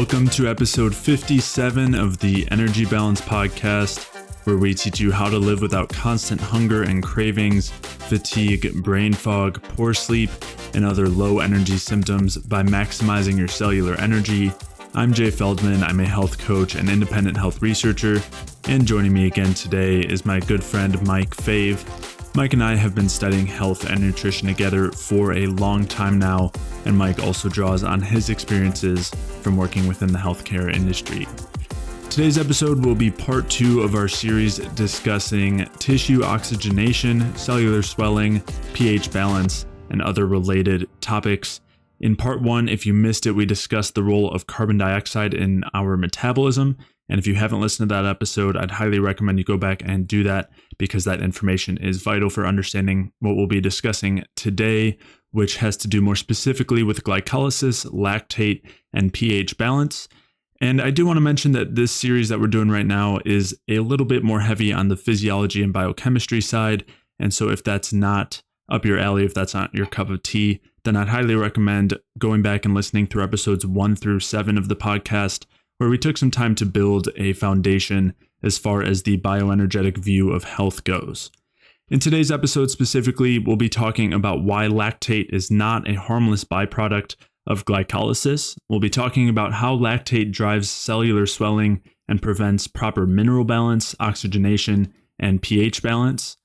Welcome to episode 57 of the Energy Balance Podcast, where we teach you how to live without constant hunger and cravings, fatigue, brain fog, poor sleep, and other low energy symptoms by maximizing your cellular energy. I'm Jay Feldman. I'm a health coach and independent health researcher, and joining me again today is my good friend Mike Fave. Mike and I have been studying health and nutrition together for a long time now, and Mike also draws on his experiences from working within the healthcare industry. Today's episode will be part 2 of our series discussing tissue oxygenation, cellular swelling, pH balance, and other related topics. In part 1, if you missed it, we discussed the role of carbon dioxide in our metabolism. And if you haven't listened to that episode, I'd highly recommend you go back and do that because that information is vital for understanding what we'll be discussing today, which has to do more specifically with glycolysis, lactate, and pH balance. And I do want to mention that this series that we're doing right now is a little bit more heavy on the physiology and biochemistry side. And so if that's not up your alley, if that's not your cup of tea, then I'd highly recommend going back and listening through episodes 1 through 7 of the podcast, where we took some time to build a foundation as far as the bioenergetic view of health goes. In today's episode specifically, we'll be talking about why lactate is not a harmless byproduct of glycolysis. We'll be talking about how lactate drives cellular swelling and prevents proper mineral balance, oxygenation, and pH balance.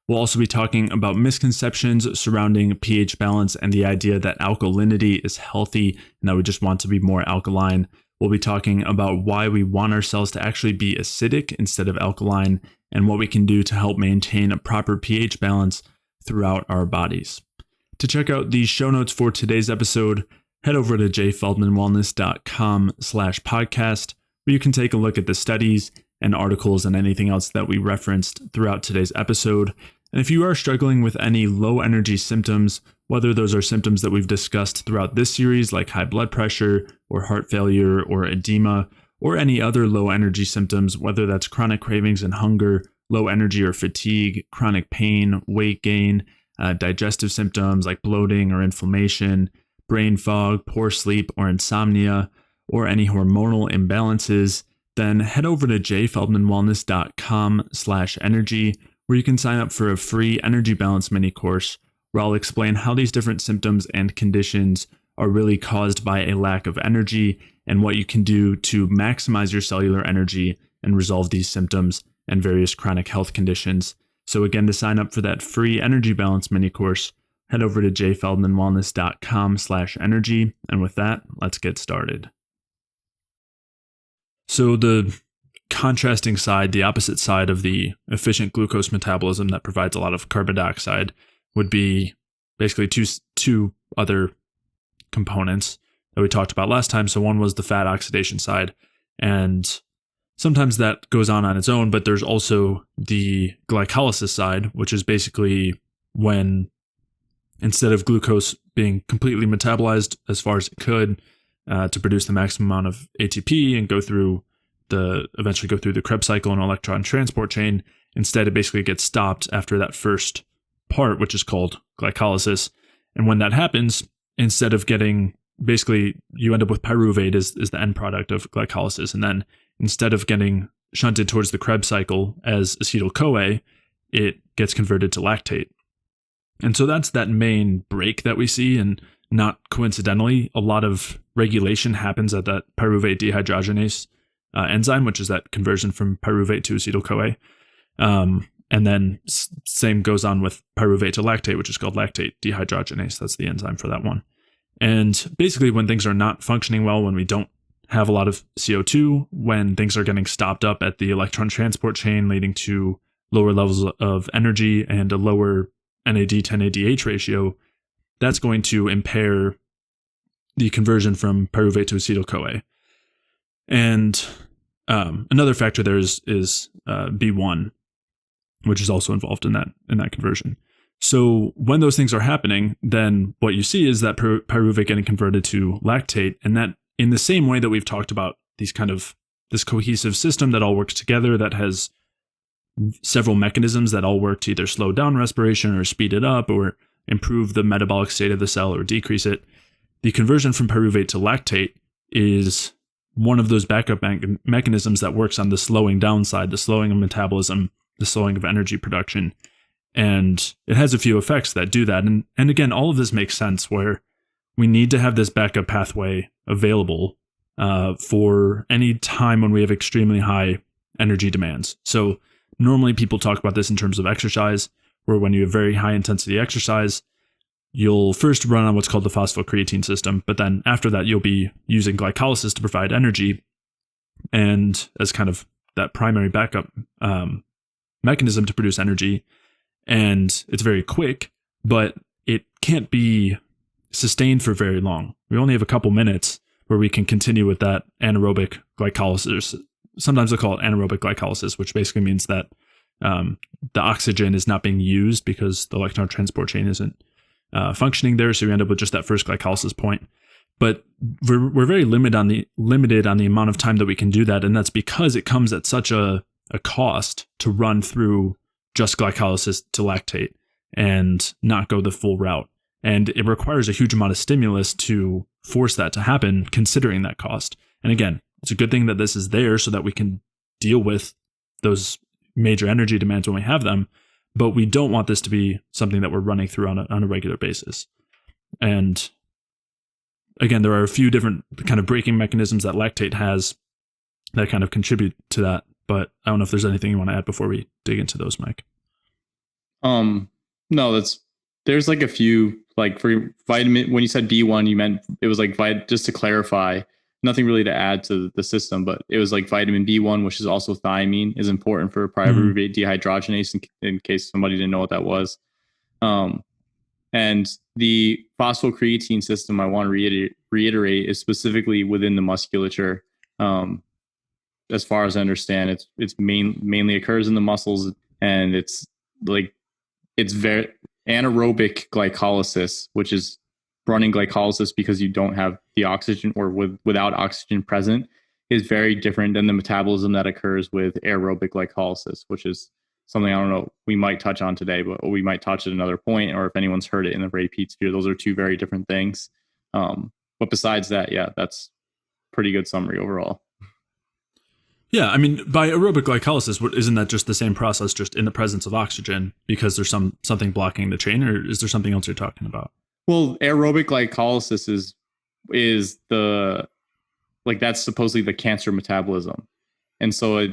We'll also be talking about misconceptions surrounding pH balance and the idea that alkalinity is healthy and that we just want to be more alkaline. We'll be talking about why we want our cells to actually be acidic instead of alkaline and what we can do to help maintain a proper pH balance throughout our bodies. To check out the show notes for today's episode, head over to jayfeldmanwellness.com/podcast, where you can take a look at the studies and articles and anything else that we referenced throughout today's episode. And if you are struggling with any low energy symptoms, whether those are symptoms that we've discussed throughout this series, like high blood pressure or heart failure or edema, or any other low energy symptoms, whether that's chronic cravings and hunger, low energy or fatigue, chronic pain, weight gain, digestive symptoms like bloating or inflammation, brain fog, poor sleep or insomnia, or any hormonal imbalances, then head over to jayfeldmanwellness.com/energy, where you can sign up for a free energy balance mini course where I'll explain how these different symptoms and conditions are really caused by a lack of energy and what you can do to maximize your cellular energy and resolve these symptoms and various chronic health conditions. So again, to sign up for that free energy balance mini course, head over to jayfeldmanwellness.com/energy. And with that, let's get started. So the contrasting side, the opposite side of the efficient glucose metabolism that provides a lot of carbon dioxide would be basically two other components that we talked about last time. So one was the fat oxidation side, and sometimes that goes on its own, but there's also the glycolysis side, which is basically when instead of glucose being completely metabolized as far as it could to produce the maximum amount of ATP and eventually go through the Krebs cycle and electron transport chain, instead it basically gets stopped after that first part, which is called glycolysis. And when that happens, instead of getting, basically you end up with pyruvate is the end product of glycolysis. And then instead of getting shunted towards the Krebs cycle as acetyl-CoA, it gets converted to lactate. And so that's that main break that we see. And not coincidentally, a lot of regulation happens at that pyruvate dehydrogenase enzyme, which is that conversion from pyruvate to acetyl-CoA. And then same goes on with pyruvate to lactate, which is called lactate dehydrogenase. That's the enzyme for that one. And basically when things are not functioning well, when we don't have a lot of CO2, when things are getting stopped up at the electron transport chain, leading to lower levels of energy and a lower NAD to NADH ratio, that's going to impair the conversion from pyruvate to acetyl-CoA. And another factor there is B1, which is also involved in that conversion. So when those things are happening, then what you see is that pyruvate getting converted to lactate, and that in the same way that we've talked about this cohesive system that all works together, that has several mechanisms that all work to either slow down respiration or speed it up or improve the metabolic state of the cell or decrease it. The conversion from pyruvate to lactate is one of those backup mechanisms that works on the slowing down side, the slowing of metabolism, the slowing of energy production. And it has a few effects that do that. And again, all of this makes sense where we need to have this backup pathway available for any time when we have extremely high energy demands. So normally people talk about this in terms of exercise, where when you have very high intensity exercise, you'll first run on what's called the phosphocreatine system, but then after that, you'll be using glycolysis to provide energy and as kind of that primary backup mechanism to produce energy. And it's very quick, but it can't be sustained for very long. We only have a couple minutes where we can continue with that anaerobic glycolysis. Sometimes they call it anaerobic glycolysis, which basically means that the oxygen is not being used because the electron transport chain isn't functioning there. So we end up with just that first glycolysis point. But we're very limited on the amount of time that we can do that. And that's because it comes at such a cost to run through just glycolysis to lactate and not go the full route. And it requires a huge amount of stimulus to force that to happen, considering that cost. And again, it's a good thing that this is there so that we can deal with those major energy demands when we have them. But we don't want this to be something that we're running through on a regular basis. And again, there are a few different kind of braking mechanisms that lactate has that kind of contribute to that. But I don't know if there's anything you want to add before we dig into those, Mike. No, there's like a few, like for vitamin, when you said B1, you meant it was like just to clarify, nothing really to add to the system, but it was like vitamin B1, which is also thiamine, is important for pyruvate dehydrogenase in case somebody didn't know what that was. And the phosphocreatine system, I want to reiterate, is specifically within the musculature. As far as I understand, it's mainly occurs in the muscles, and it's very anaerobic glycolysis, which is running glycolysis because you don't have the oxygen or without oxygen present, is very different than the metabolism that occurs with aerobic glycolysis, which is something I don't know we might touch on today, but we might touch at another point, or if anyone's heard it in the Ray-Pete sphere. Those are two very different things. But besides that, yeah, that's pretty good summary overall. Yeah, I mean, by aerobic glycolysis, isn't that just the same process, just in the presence of oxygen, because there's something blocking the chain, or is there something else you're talking about? Well, aerobic glycolysis is that's supposedly the cancer metabolism, and so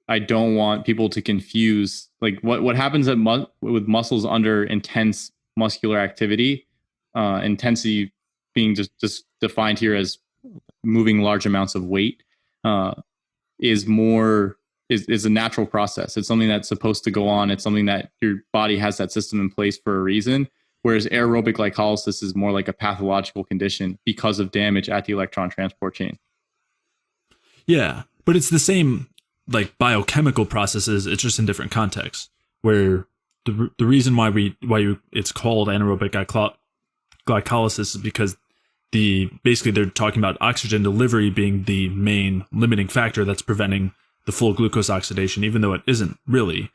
I don't want people to confuse what happens with muscles under intense muscular activity, intensity being just defined here as moving large amounts of weight. Is a natural process. It's something that's supposed to go on. It's something that your body has that system in place for a reason. Whereas aerobic glycolysis is more like a pathological condition because of damage at the electron transport chain. Yeah, but it's the same biochemical processes. It's just in different contexts. Where the reason why it's called anaerobic glycolysis is because basically they're talking about oxygen delivery being the main limiting factor that's preventing the full glucose oxidation, even though it isn't really,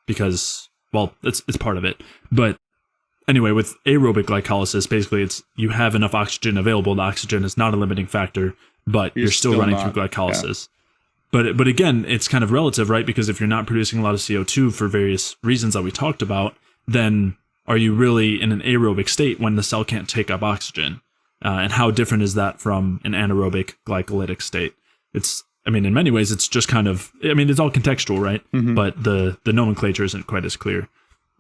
because, well, it's part of it. But anyway, with aerobic glycolysis, basically you have enough oxygen available. The oxygen is not a limiting factor, but you're still running through glycolysis. Yeah. But again, it's kind of relative, right? Because if you're not producing a lot of CO2 for various reasons that we talked about, then are you really in an aerobic state when the cell can't take up oxygen? And how different is that from an anaerobic glycolytic state? In many ways, it's just kind of, it's all contextual, right? Mm-hmm. But the nomenclature isn't quite as clear.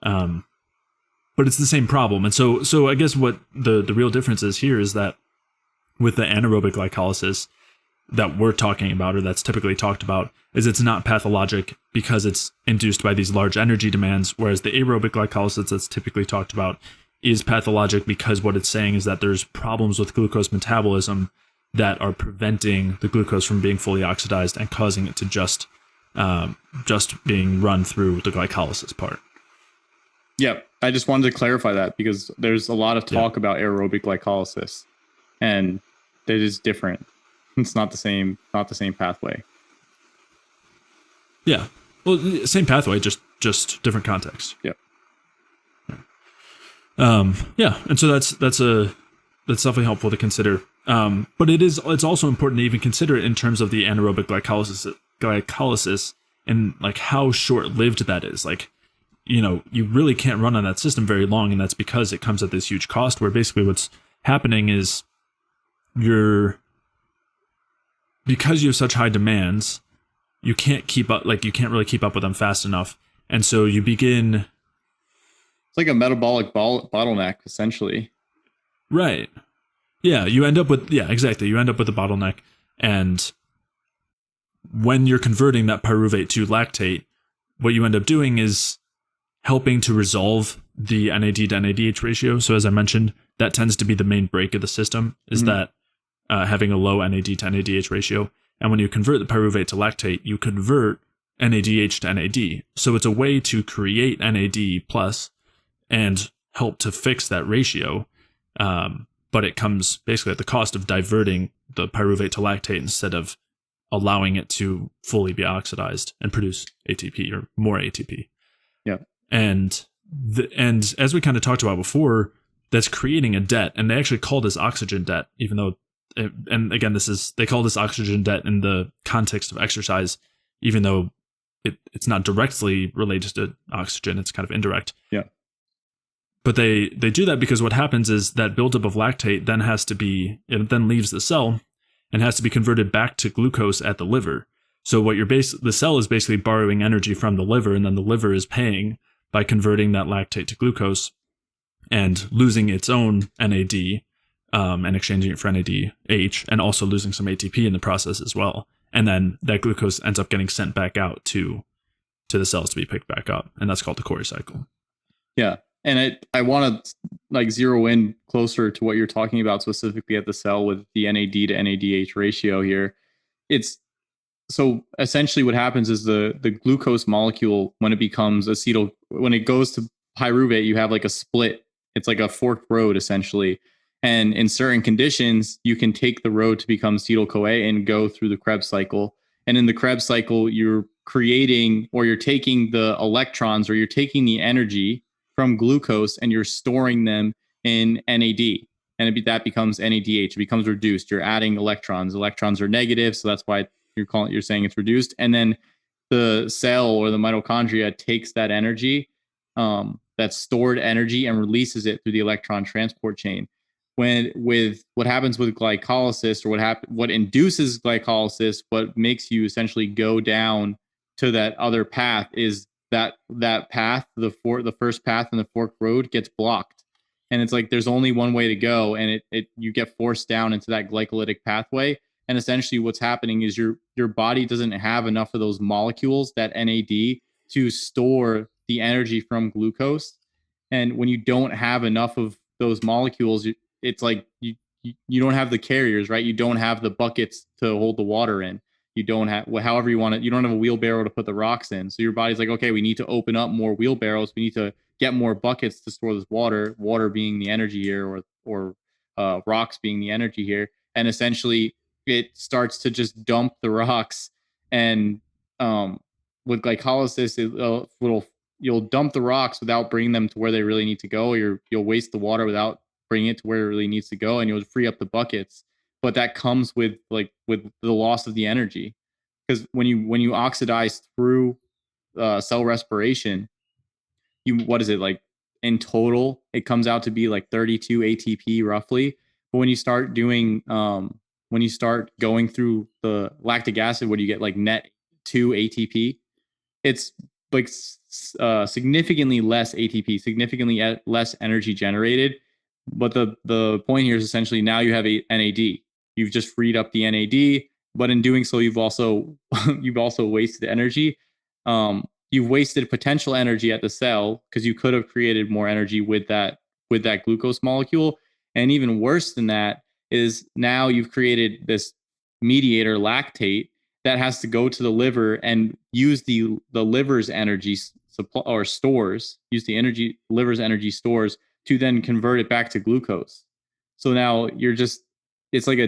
But it's the same problem. And so I guess what the real difference is here is that with the anaerobic glycolysis that we're talking about, or that's typically talked about, is it's not pathologic because it's induced by these large energy demands, whereas the aerobic glycolysis that's typically talked about is pathologic because what it's saying is that there's problems with glucose metabolism that are preventing the glucose from being fully oxidized and causing it to just being run through the glycolysis part. Yeah, I just wanted to clarify that because there's a lot of talk about aerobic glycolysis, and it is different. It's not the same pathway. Yeah. Well, same pathway, just different context. Yeah. Yeah. And so that's definitely helpful to consider. But it's also important to even consider it in terms of the anaerobic glycolysis and like how short-lived that is. Like, you really can't run on that system very long, and that's because it comes at this huge cost, where basically what's happening is because you have such high demands, you can't keep up, like you can't really keep up with them fast enough. And so you begin. It's like a metabolic bottleneck, essentially. Right. Yeah, you end up with, exactly. You end up with a bottleneck. And when you're converting that pyruvate to lactate, what you end up doing is helping to resolve the NAD to NADH ratio. So as I mentioned, that tends to be the main break of the system, is that having a low NAD to NADH ratio. And when you convert the pyruvate to lactate, you convert NADH to NAD. So it's a way to create NAD plus and help to fix that ratio. But it comes basically at the cost of diverting the pyruvate to lactate instead of allowing it to fully be oxidized and produce ATP or more ATP. Yeah. And as we kind of talked about before, that's creating a debt. And they actually call this oxygen debt, even though, and again, they call this oxygen debt in the context of exercise, even though it's not directly related to oxygen, it's kind of indirect. Yeah. But they do that because what happens is that buildup of lactate it then leaves the cell and has to be converted back to glucose at the liver. So the cell is basically borrowing energy from the liver, and then the liver is paying by converting that lactate to glucose and losing its own NAD and exchanging it for NADH, and also losing some ATP in the process as well. And then that glucose ends up getting sent back out to the cells to be picked back up, and that's called the Cori cycle. Yeah. And I want to like zero in closer to what you're talking about specifically at the cell with the NAD to NADH ratio here. It's so essentially what happens is the glucose molecule, when it goes to pyruvate, you have like a split. It's like a forked road essentially. And in certain conditions, you can take the road to become acetyl-CoA and go through the Krebs cycle. And in the Krebs cycle, you're creating, or you're taking the electrons, or you're taking the energy from glucose and you're storing them in NAD, and that becomes NADH. It becomes reduced. You're adding electrons. Electrons are negative, so that's why you're saying it's reduced. And then the cell or the mitochondria takes that energy, that stored energy, and releases it through the electron transport chain. What happens with glycolysis, or what induces glycolysis, what makes you essentially go down to that other path, is that path, the first path in the forked road, gets blocked. And it's like there's only one way to go, and you get forced down into that glycolytic pathway. And essentially what's happening is your body doesn't have enough of those molecules, that NAD, to store the energy from glucose. And when you don't have enough of those molecules, it's like you don't have the carriers, right? You don't have the buckets to hold the water in. You don't have, however you want it, you don't have a wheelbarrow to put the rocks in. So your body's like, okay, we need to open up more wheelbarrows. We need to get more buckets to store this water being the energy here, or rocks being the energy here. And essentially it starts to just dump the rocks. And with glycolysis, you'll dump the rocks without bringing them to where they really need to go, or you'll waste the water without bringing it to where it really needs to go, and you'll free up the buckets. But that comes with the loss of the energy, because when you oxidize through cell respiration, what is it like in total? It comes out to be like 32 ATP roughly. But when you start going through the lactic acid, what do you get? Like net 2 ATP. It's like significantly less ATP, significantly less energy generated. But the point here is essentially now you have a NAD. You've just freed up the NAD, but in doing so, you've also wasted energy. You've wasted potential energy at the cell, because you could have created more energy with that glucose molecule. And even worse than that is now you've created this mediator, lactate, that has to go to the liver and use the liver's energy supply, or stores, use the liver's energy stores, to then convert it back to glucose. So now it's like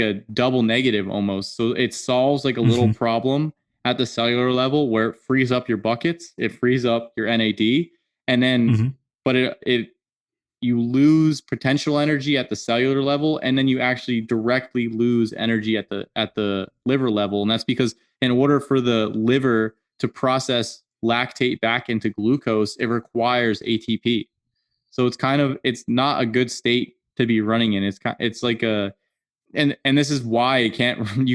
a double negative almost. So it solves like a little problem at the cellular level, where it frees up your buckets, it frees up your NAD, and then but you lose potential energy at the cellular level, and then you actually directly lose energy at the liver level. And that's because in order for the liver to process lactate back into glucose, it requires ATP. So it's not a good state to be running in. It's like a and this is why you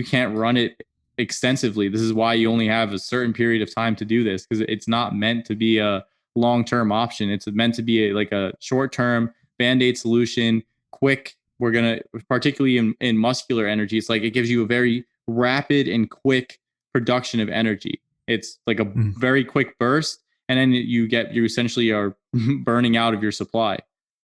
can't run it extensively. This is why you only have a certain period of time to do this, because it's not meant to be a long-term option. It's meant to be like a short-term band-aid solution, quick. We're gonna, particularly in muscular energy, it's like it gives you a very rapid and quick production of energy. It's like a very quick burst, and then you essentially are burning out of your supply.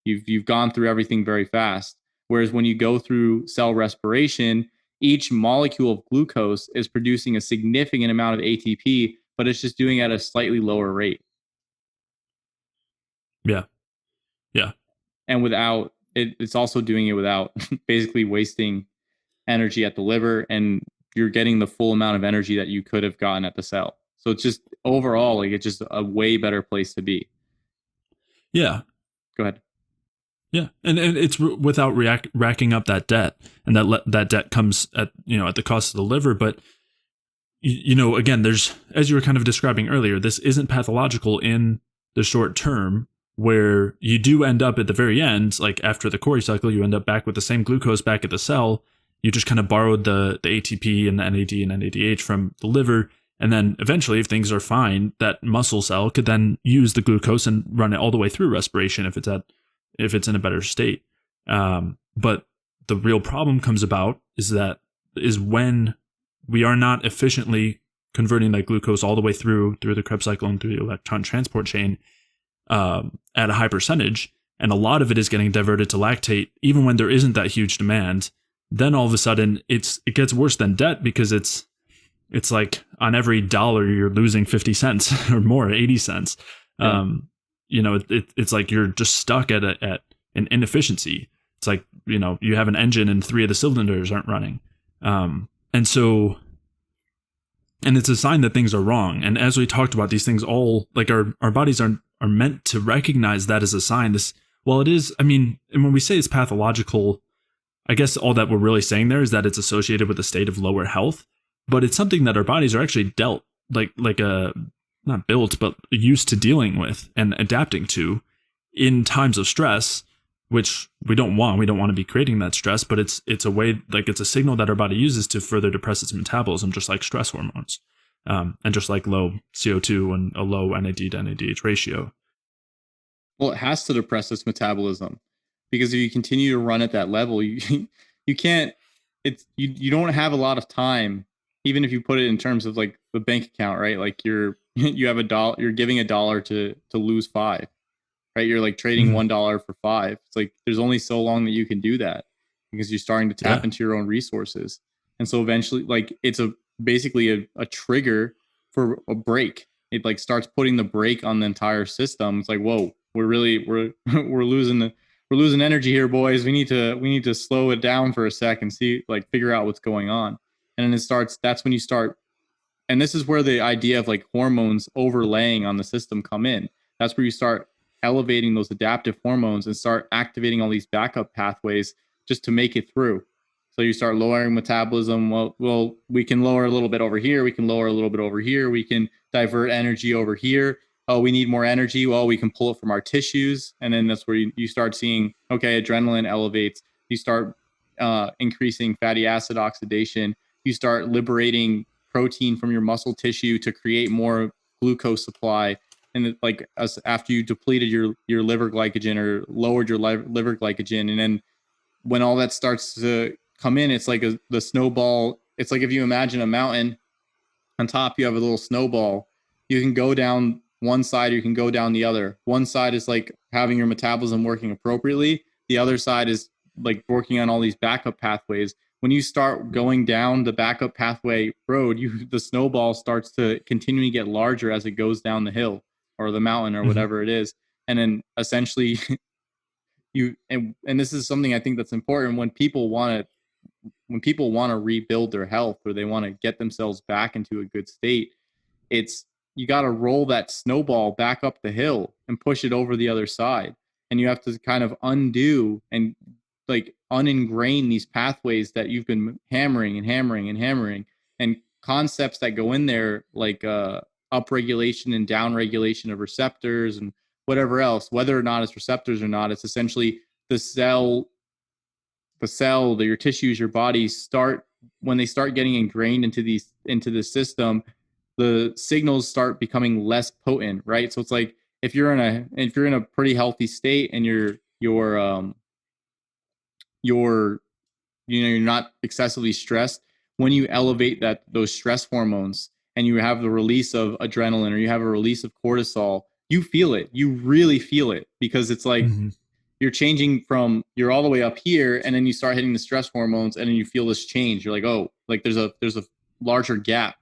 You've gone through everything very fast. Whereas when you go through cell respiration, each molecule of glucose is producing a significant amount of ATP, but it's just doing it at a slightly lower rate. Yeah. Yeah. And it's also doing it without basically wasting energy at the liver, and you're getting the full amount of energy that you could have gotten at the cell. So it's just overall, like, it's just a way better place to be. Yeah. Go ahead. Yeah, and it's without racking up that debt, and that debt comes at the cost of the liver. But again, there's, as you were kind of describing earlier, this isn't pathological in the short term, where you do end up at the very end, like after the Cori cycle, you end up back with the same glucose back at the cell. You just kind of borrowed the ATP and the NAD and NADH from the liver, and then eventually, if things are fine, that muscle cell could then use the glucose and run it all the way through respiration if it's in a better state. But the real problem comes about is when we are not efficiently converting that glucose all the way through the Krebs cycle and through the electron transport chain at a high percentage, and a lot of it is getting diverted to lactate, even when there isn't that huge demand. Then all of a sudden it gets worse than debt, because it's like on every dollar you're losing 50 cents or more, 80 cents. Yeah. It's like you're just stuck at an inefficiency. It's like, you have an engine and 3 of the cylinders aren't running. And it's a sign that things are wrong. And as we talked about, these things all, like, our bodies are meant to recognize that as a sign. It is, and when we say it's pathological, I guess all that we're really saying there is that it's associated with a state of lower health, but it's something that our bodies are actually dealt, not built, but used to dealing with and adapting to in times of stress, which we don't want. We don't want to be creating that stress, but it's a way, like, it's a signal that our body uses to further depress its metabolism, just like stress hormones, and just like low CO2 and a low NAD to NADH ratio. Well, it has to depress its metabolism, because if you continue to run at that level, you can't. You don't have a lot of time, even if you put it in terms of like the bank account, right? Like you have $1, you're giving $1 to lose 5, right? You're like trading $1 for 5. It's like there's only so long that you can do that, because you're starting to tap into your own resources. And so eventually, like, it's basically a trigger for a break. It like starts putting the brake on the entire system. It's like, whoa, we're losing energy here, boys. We need to slow it down for a sec and figure out what's going on. And then that's when you start. And this is where the idea of like hormones overlaying on the system come in. That's where you start elevating those adaptive hormones and start activating all these backup pathways just to make it through. So you start lowering metabolism. Well, we can lower a little bit over here. We can lower a little bit over here. We can divert energy over here. Oh, we need more energy. Well, we can pull it from our tissues. And then that's where you start seeing, okay, adrenaline elevates. You start increasing fatty acid oxidation. You start liberating protein from your muscle tissue to create more glucose supply. And like after you depleted your liver glycogen or lowered your liver glycogen, and then when all that starts to come in, it's like the snowball. It's like if you imagine a mountain, on top you have a little snowball. You can go down one side, or you can go down the other. One side is like having your metabolism working appropriately. The other side is like working on all these backup pathways. When you start going down the backup pathway road, the snowball starts to continually get larger as it goes down the hill or the mountain or whatever it is. And then essentially and this is something I think that's important when people want to rebuild their health, or they want to get themselves back into a good state. You got to roll that snowball back up the hill and push it over the other side. and you have to kind of undo and like uningrain these pathways that you've been hammering and hammering and hammering, and concepts that go in there like upregulation and downregulation of receptors and whatever else, whether or not it's receptors or not. It's essentially the cell, your tissues, your body start, when they start getting ingrained into the system, the signals start becoming less potent, right? So it's like if you're in a pretty healthy state and you're you're not excessively stressed, when you elevate those stress hormones and you have the release of adrenaline or you have a release of cortisol, you feel it. You really feel it, because it's like you're changing from, you're all the way up here, and then you start hitting the stress hormones, and then you feel this change. You're like, oh, like there's a larger gap,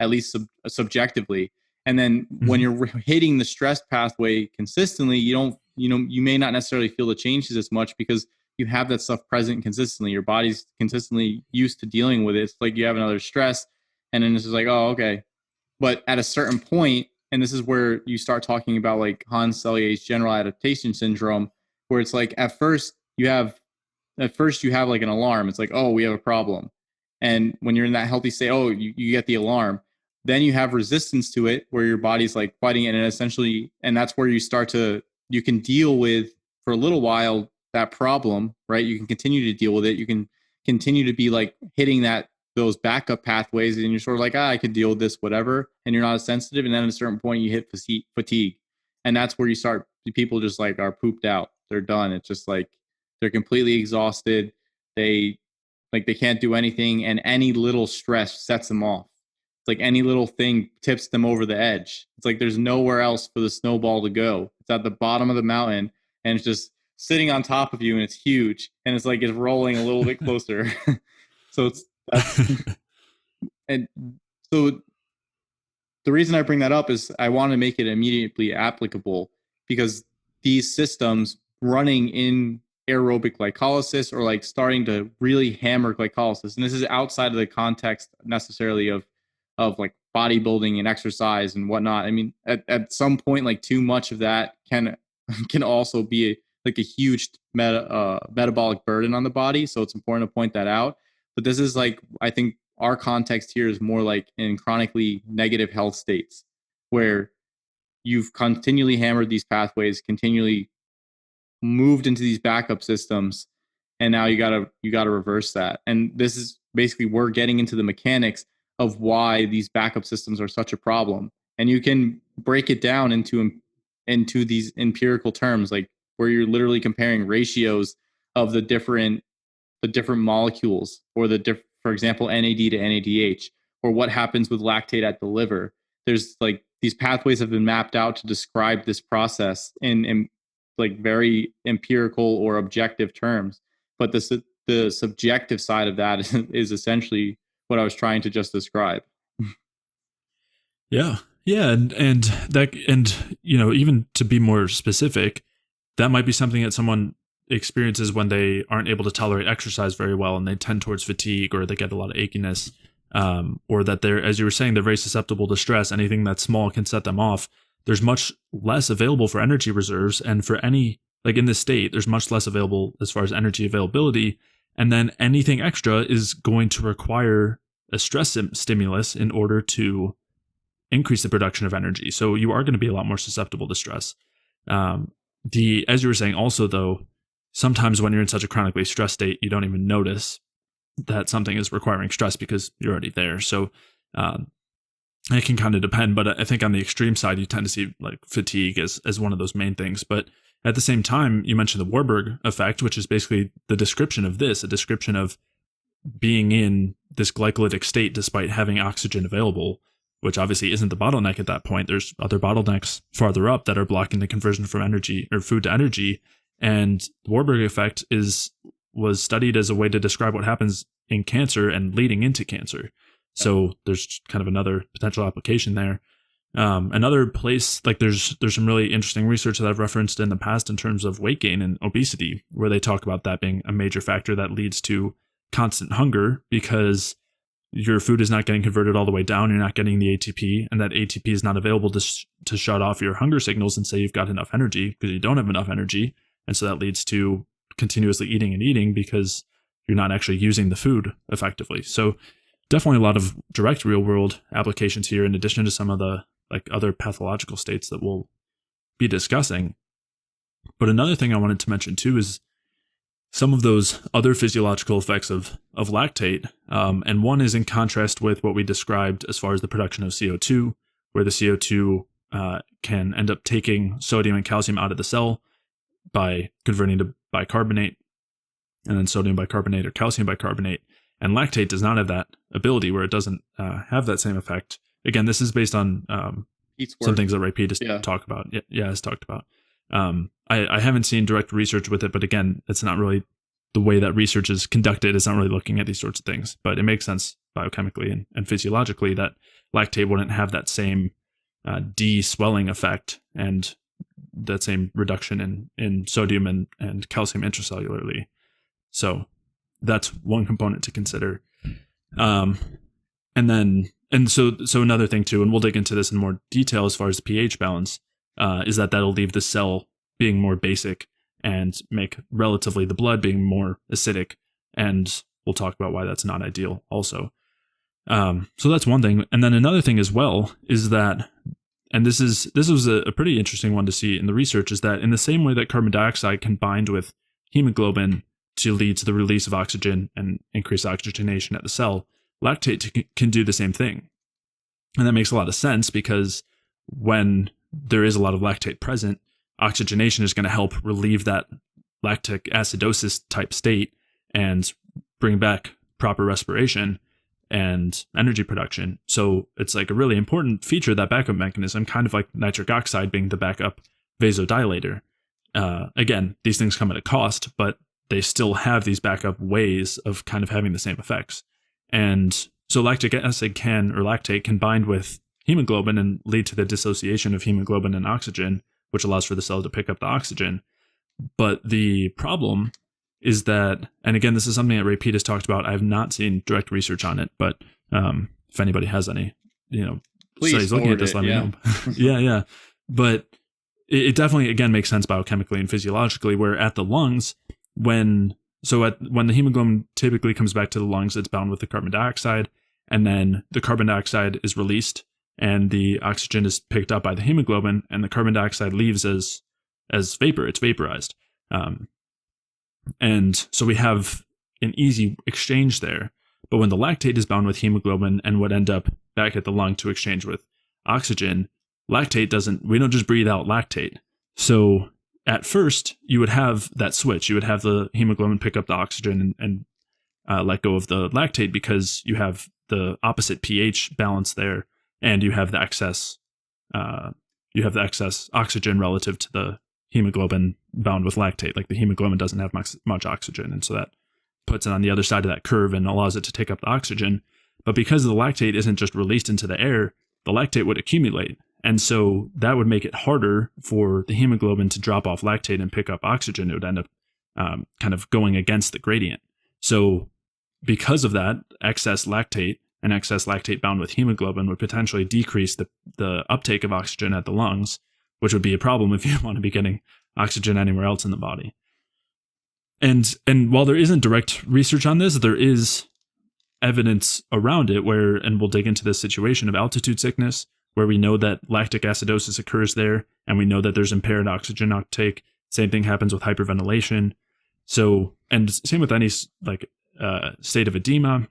at least subjectively. And then when you're hitting the stress pathway consistently, you may not necessarily feel the changes as much, because you have that stuff present consistently. Your body's consistently used to dealing with it. It's like you have another stress, and then it's just like, oh, okay. But at a certain point, and this is where you start talking about like Hans Selye's general adaptation syndrome, where it's like at first you have like an alarm. It's like, oh, we have a problem. And when you're in that healthy state, oh, you get the alarm. Then you have resistance to it, where your body's like fighting it, and essentially, and that's where you can deal with for a little while that problem, right? You can continue to deal with it. You can continue to be like hitting those backup pathways, and you're sort of like, I can deal with this, whatever. And you're not as sensitive. And then at a certain point you hit fatigue. And that's where people just like are pooped out. They're done. It's just like, they're completely exhausted. They can't do anything. And any little stress sets them off. It's like any little thing tips them over the edge. It's like, there's nowhere else for the snowball to go. It's at the bottom of the mountain, and it's just sitting on top of you, and it's huge, and it's like it's rolling a little bit closer. So and so the reason I bring that up is I want to make it immediately applicable, because these systems running in aerobic glycolysis, or like starting to really hammer glycolysis, and this is outside of the context necessarily of like bodybuilding and exercise and whatnot. I mean, at some point, like too much of that can also be like a huge metabolic burden on the body. So it's important to point that out. But this is like, I think our context here is more like in chronically negative health states, where you've continually hammered these pathways, continually moved into these backup systems, and now you gotta reverse that. And this is basically, we're getting into the mechanics of why these backup systems are such a problem. And you can break it down into these empirical terms, like where you're literally comparing ratios of the different molecules, or for example, NAD to NADH, or what happens with lactate at the liver. There's like, these pathways have been mapped out to describe this process in like very empirical or objective terms. But the subjective side of that is essentially what I was trying to just describe. Yeah. Yeah. And even to be more specific, that might be something that someone experiences when they aren't able to tolerate exercise very well, and they tend towards fatigue, or they get a lot of achiness, or that they're, as you were saying, they're very susceptible to stress. Anything that's small can set them off. There's much less available for energy reserves, and for any, like in this state, there's much less available as far as energy availability. And then anything extra is going to require a stress stimulus in order to increase the production of energy. So you are going to be a lot more susceptible to stress. As you were saying also, though, sometimes when you're in such a chronically stressed state, you don't even notice that something is requiring stress because you're already there. So it can kind of depend, but I think on the extreme side, you tend to see like fatigue as one of those main things. But at the same time, you mentioned the Warburg effect, which is basically the description of this, a description of being in this glycolytic state despite having oxygen available, which obviously isn't the bottleneck at that point. There's other bottlenecks farther up that are blocking the conversion from energy or food to energy. And the Warburg effect was studied as a way to describe what happens in cancer and leading into cancer. So there's kind of another potential application there. Another place, like there's some really interesting research that I've referenced in the past in terms of weight gain and obesity, where they talk about that being a major factor that leads to constant hunger, because your food is not getting converted all the way down. You're not getting the ATP, and that ATP is not available to shut off your hunger signals and say you've got enough energy, because you don't have enough energy. And so that leads to continuously eating and eating because you're not actually using the food effectively. So definitely a lot of direct real world applications here, in addition to some of the like other pathological states that we'll be discussing. But another thing I wanted to mention too is some of those other physiological effects of lactate. And one is in contrast with what we described as far as the production of CO2, where the CO2 can end up taking sodium and calcium out of the cell by converting to bicarbonate, and then sodium bicarbonate or calcium bicarbonate. And lactate does not have that ability, where it doesn't have that same effect. Again, this is based on some things that Ray Pete has talked about. Has talked about. I haven't seen direct research with it, but again, it's not really the way that research is conducted. It's not really looking at these sorts of things, but it makes sense biochemically and physiologically that lactate wouldn't have that same de-swelling effect and that same reduction in sodium and calcium intracellularly. So that's one component to consider. So another thing too, and we'll dig into this in more detail as far as the pH balance, is that'll leave the cell being more basic and make relatively the blood being more acidic. And we'll talk about why that's not ideal also. So that's one thing. And then another thing as well is that, and this was a pretty interesting one to see in the research, is that in the same way that carbon dioxide can bind with hemoglobin to lead to the release of oxygen and increase oxygenation at the cell, lactate can do the same thing. And that makes a lot of sense because when there is a lot of lactate present, oxygenation is going to help relieve that lactic acidosis type state and bring back proper respiration and energy production. So it's like a really important feature of that backup mechanism, kind of like nitric oxide being the backup vasodilator. Again, these things come at a cost, but they still have these backup ways of kind of having the same effects. And so lactic acid lactate can bind with hemoglobin and lead to the dissociation of hemoglobin and oxygen, which allows for the cell to pick up the oxygen. But the problem is that, and again, this is something that Ray Pete has talked about. I have not seen direct research on it, but if anybody has any, studies looking at this, let me know. Yeah. But it definitely, again, makes sense biochemically and physiologically, where at the lungs, when the hemoglobin typically comes back to the lungs, it's bound with the carbon dioxide, and then the carbon dioxide is released and the oxygen is picked up by the hemoglobin, and the carbon dioxide leaves as vapor. It's vaporized. And so we have an easy exchange there. But when the lactate is bound with hemoglobin and would end up back at the lung to exchange with oxygen, we don't just breathe out lactate. So at first, you would have that switch. You would have the hemoglobin pick up the oxygen and let go of the lactate because you have the opposite pH balance there, and you have the excess oxygen relative to the hemoglobin bound with lactate. Like the hemoglobin doesn't have much oxygen, and so that puts it on the other side of that curve and allows it to take up the oxygen. But because the lactate isn't just released into the air, the lactate would accumulate. And so that would make it harder for the hemoglobin to drop off lactate and pick up oxygen. It would end up kind of going against the gradient. So because of that, excess lactate and excess lactate bound with hemoglobin would potentially decrease the uptake of oxygen at the lungs, which would be a problem if you want to be getting oxygen anywhere else in the body. And while there isn't direct research on this, there is evidence around it and we'll dig into this situation of altitude sickness, where we know that lactic acidosis occurs there, and we know that there's impaired oxygen uptake. Same thing happens with hyperventilation. So, and same with any state of edema,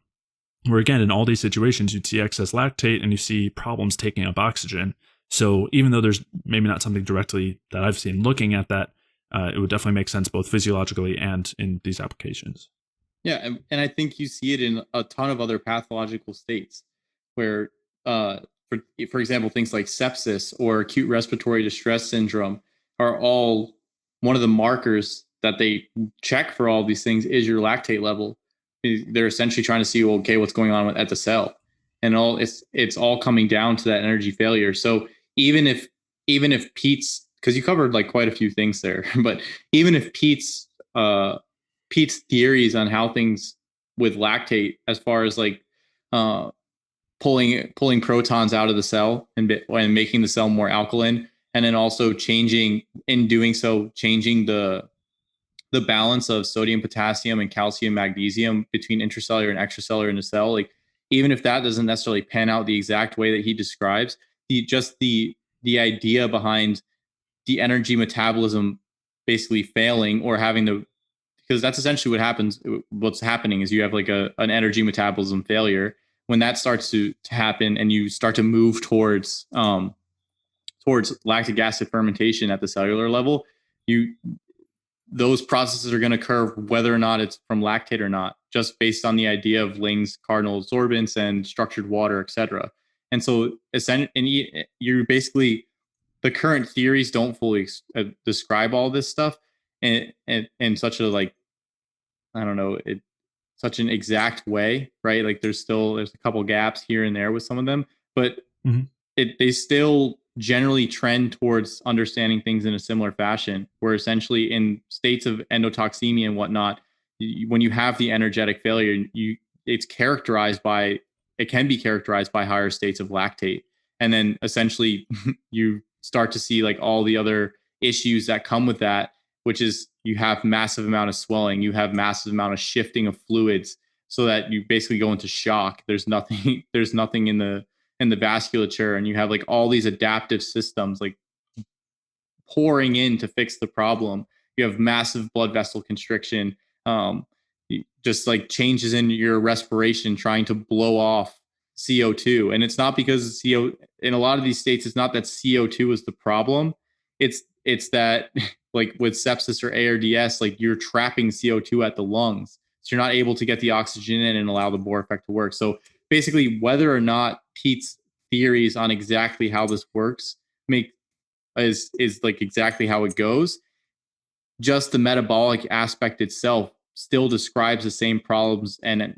where again, in all these situations, you'd see excess lactate and you see problems taking up oxygen. So even though there's maybe not something directly that I've seen looking at that, it would definitely make sense both physiologically and in these applications. Yeah, and I think you see it in a ton of other pathological states where, for example, things like sepsis or acute respiratory distress syndrome are all one of the markers that they check for all these things is your lactate level. They're essentially trying to see, what's going on at the cell, and it's all coming down to that energy failure. So even if Pete's, because you covered like quite a few things there, but even if Pete's theories on how things with lactate, as far as like pulling protons out of the cell and making the cell more alkaline, and then also changing the the balance of sodium, potassium, and calcium, magnesium between intracellular and extracellular in the cell. Like, even if that doesn't necessarily pan out the exact way that he describes, the idea behind the energy metabolism basically failing or having the, because that's essentially what happens. What's happening is you have like an energy metabolism failure. When that starts to happen and you start to move towards lactic acid fermentation at the cellular level, you those processes are going to occur whether or not it's from lactate or not, just based on the idea of Lang's cardinal absorbance and structured water, etc. And so, you're basically, the current theories don't fully describe all this stuff in such a, like, I don't know, such an exact way, right? Like, there's a couple gaps here and there with some of them, but Mhm. they still generally trend towards understanding things in a similar fashion, where essentially in states of endotoxemia and whatnot, when you have the energetic failure, it's characterized by, it can be characterized by higher states of lactate. And then essentially you start to see like all the other issues that come with that, which is you have massive amount of swelling, you have massive amount of shifting of fluids, so that you basically go into shock. There's nothing there's nothing in the vasculature, and you have like all these adaptive systems like pouring in to fix the problem. You have massive blood vessel constriction, um, just like changes in your respiration, trying to blow off CO2. And it's not because in a lot of these states, it's not that CO2 is the problem. It's that like with sepsis or ARDS, like you're trapping CO2 at the lungs. So you're not able to get the oxygen in and allow the Bohr effect to work. So basically, whether or not Pete's theories on exactly how this works make is like exactly how it goes, just the metabolic aspect itself still describes the same problems, and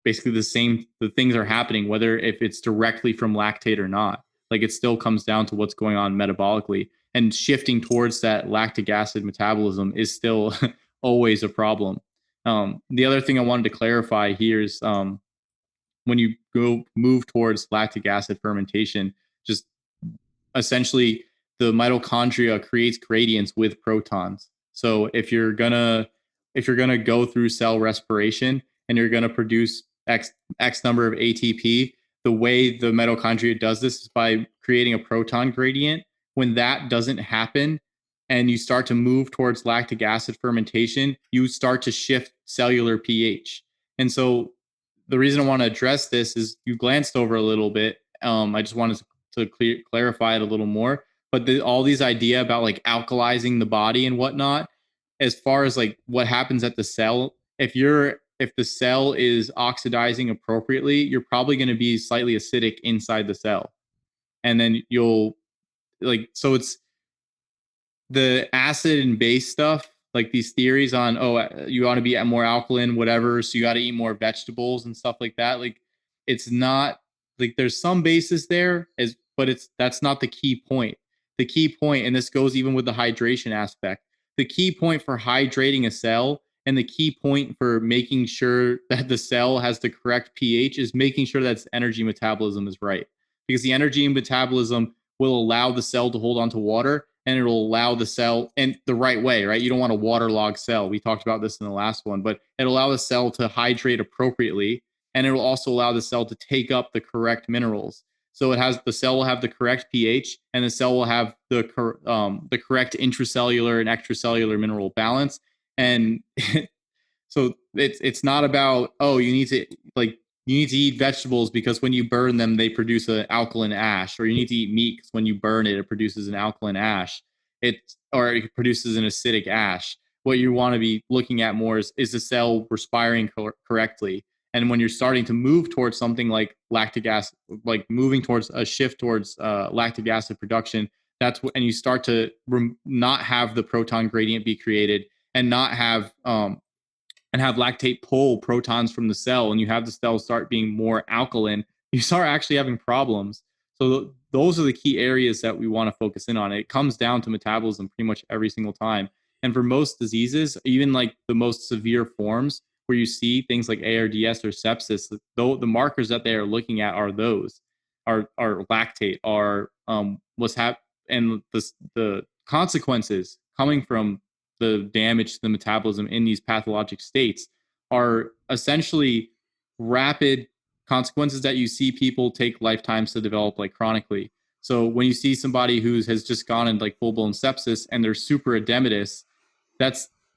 basically the things are happening, whether if it's directly from lactate or not. Like, it still comes down to what's going on metabolically, and shifting towards that lactic acid metabolism is still always a problem. The other thing I wanted to clarify here is, when you go move towards lactic acid fermentation, just essentially the mitochondria creates gradients with protons. So if you're gonna go through cell respiration and you're gonna produce x number of ATP, the way the mitochondria does this is by creating a proton gradient. When that doesn't happen and you start to move towards lactic acid fermentation, you start to shift cellular pH. And so the reason I want to address this is you glanced over a little bit. I just wanted to clarify it a little more. But all these idea about like alkalizing the body and whatnot, as far as like what happens at the cell, if the cell is oxidizing appropriately, you're probably going to be slightly acidic inside the cell, and then you'll like, so it's the acid and base stuff, like these theories on, you want to be more alkaline, whatever, so you got to eat more vegetables and stuff like that. Like, it's not, like, there's some basis there, but that's not the key point. The key point, and this goes even with the hydration aspect, the key point for hydrating a cell and the key point for making sure that the cell has the correct pH is making sure that its energy metabolism is right, because the energy metabolism will allow the cell to hold on to water, and it'll allow the cell in the right way, right? You don't want a waterlogged cell. We talked about this in the last one, but it'll allow the cell to hydrate appropriately, and it'll also allow the cell to take up the correct minerals. So the cell will have the correct pH, and the cell will have the correct intracellular and extracellular mineral balance. And so it's not about, you need to, like, you need to eat vegetables because when you burn them they produce an alkaline ash, or you need to eat meat because when you burn it produces an alkaline ash. It produces an acidic ash. What you want to be looking at more is the cell respiring correctly. And when you're starting to move towards something like lactic acid, like moving towards a shift towards lactic acid production, and you start to not have the proton gradient be created, and not have lactate pull protons from the cell, and you have the cell start being more alkaline, you start actually having problems. So those are the key areas that we want to focus in on. It comes down to metabolism pretty much every single time. And for most diseases, even like the most severe forms where you see things like ARDS or sepsis, though the markers that they are looking at are lactate, are what's happening, and the consequences coming from the damage to the metabolism in these pathologic states are essentially rapid consequences that you see people take lifetimes to develop, like chronically. So when you see somebody who has just gone in like full-blown sepsis and they're super edematous,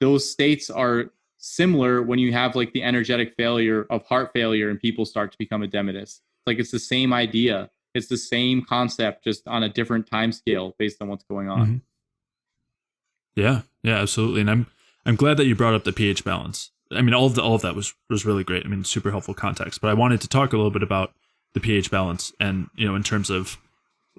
those states are similar when you have like the energetic failure of heart failure and people start to become edematous. Like it's the same idea. It's the same concept, just on a different time scale based on what's going on. Mm-hmm. Yeah, absolutely. And I'm glad that you brought up the pH balance. I mean, all of that was really great. I mean, super helpful context. But I wanted to talk a little bit about the pH balance, and in terms of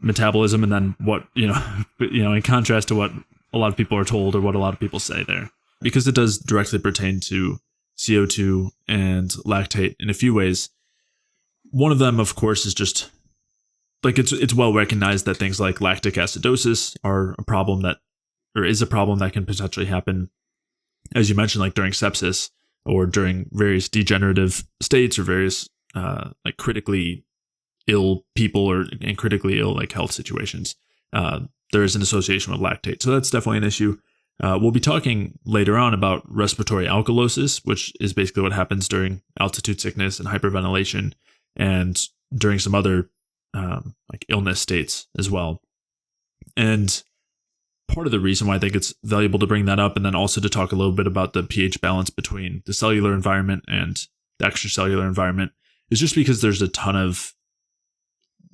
metabolism, and then what in contrast to what a lot of people are told or what a lot of people say there, because it does directly pertain to CO2 and lactate in a few ways. One of them, of course, is just like it's well recognized that things like lactic acidosis are a problem that, or is a problem that can potentially happen, as you mentioned, like during sepsis or during various degenerative states or various like critically ill people or in critically ill like health situations. There is an association with lactate. So that's definitely an issue. We'll be talking later on about respiratory alkalosis, which is basically what happens during altitude sickness and hyperventilation and during some other like illness states as well. And part of the reason why I think it's valuable to bring that up, and then also to talk a little bit about the pH balance between the cellular environment and the extracellular environment, is just because there's a ton of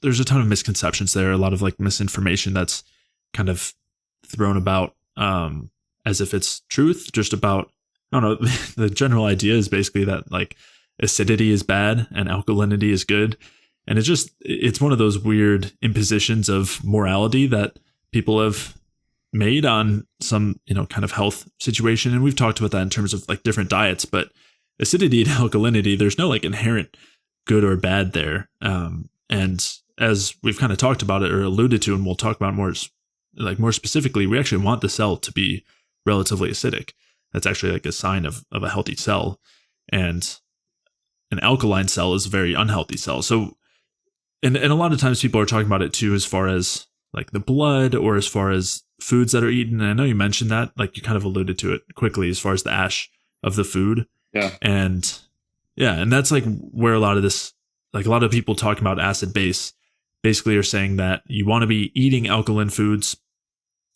misconceptions there, a lot of like misinformation that's kind of thrown about as if it's truth, just about, I don't know, the general idea is basically that like acidity is bad and alkalinity is good. And it's one of those weird impositions of morality that people have made on some, kind of health situation. And we've talked about that in terms of like different diets, but acidity and alkalinity, there's no like inherent good or bad there. And as we've kind of talked about it or alluded to, and we'll talk about more specifically, we actually want the cell to be relatively acidic. That's actually like a sign of a healthy cell. And an alkaline cell is a very unhealthy cell. So, and a lot of times people are talking about it too, as far as like the blood or as far as foods that are eaten. And I know you mentioned that, like you kind of alluded to it quickly as far as the ash of the food. Yeah. And that's like where a lot of this, like a lot of people talking about acid base basically are saying that you want to be eating alkaline foods,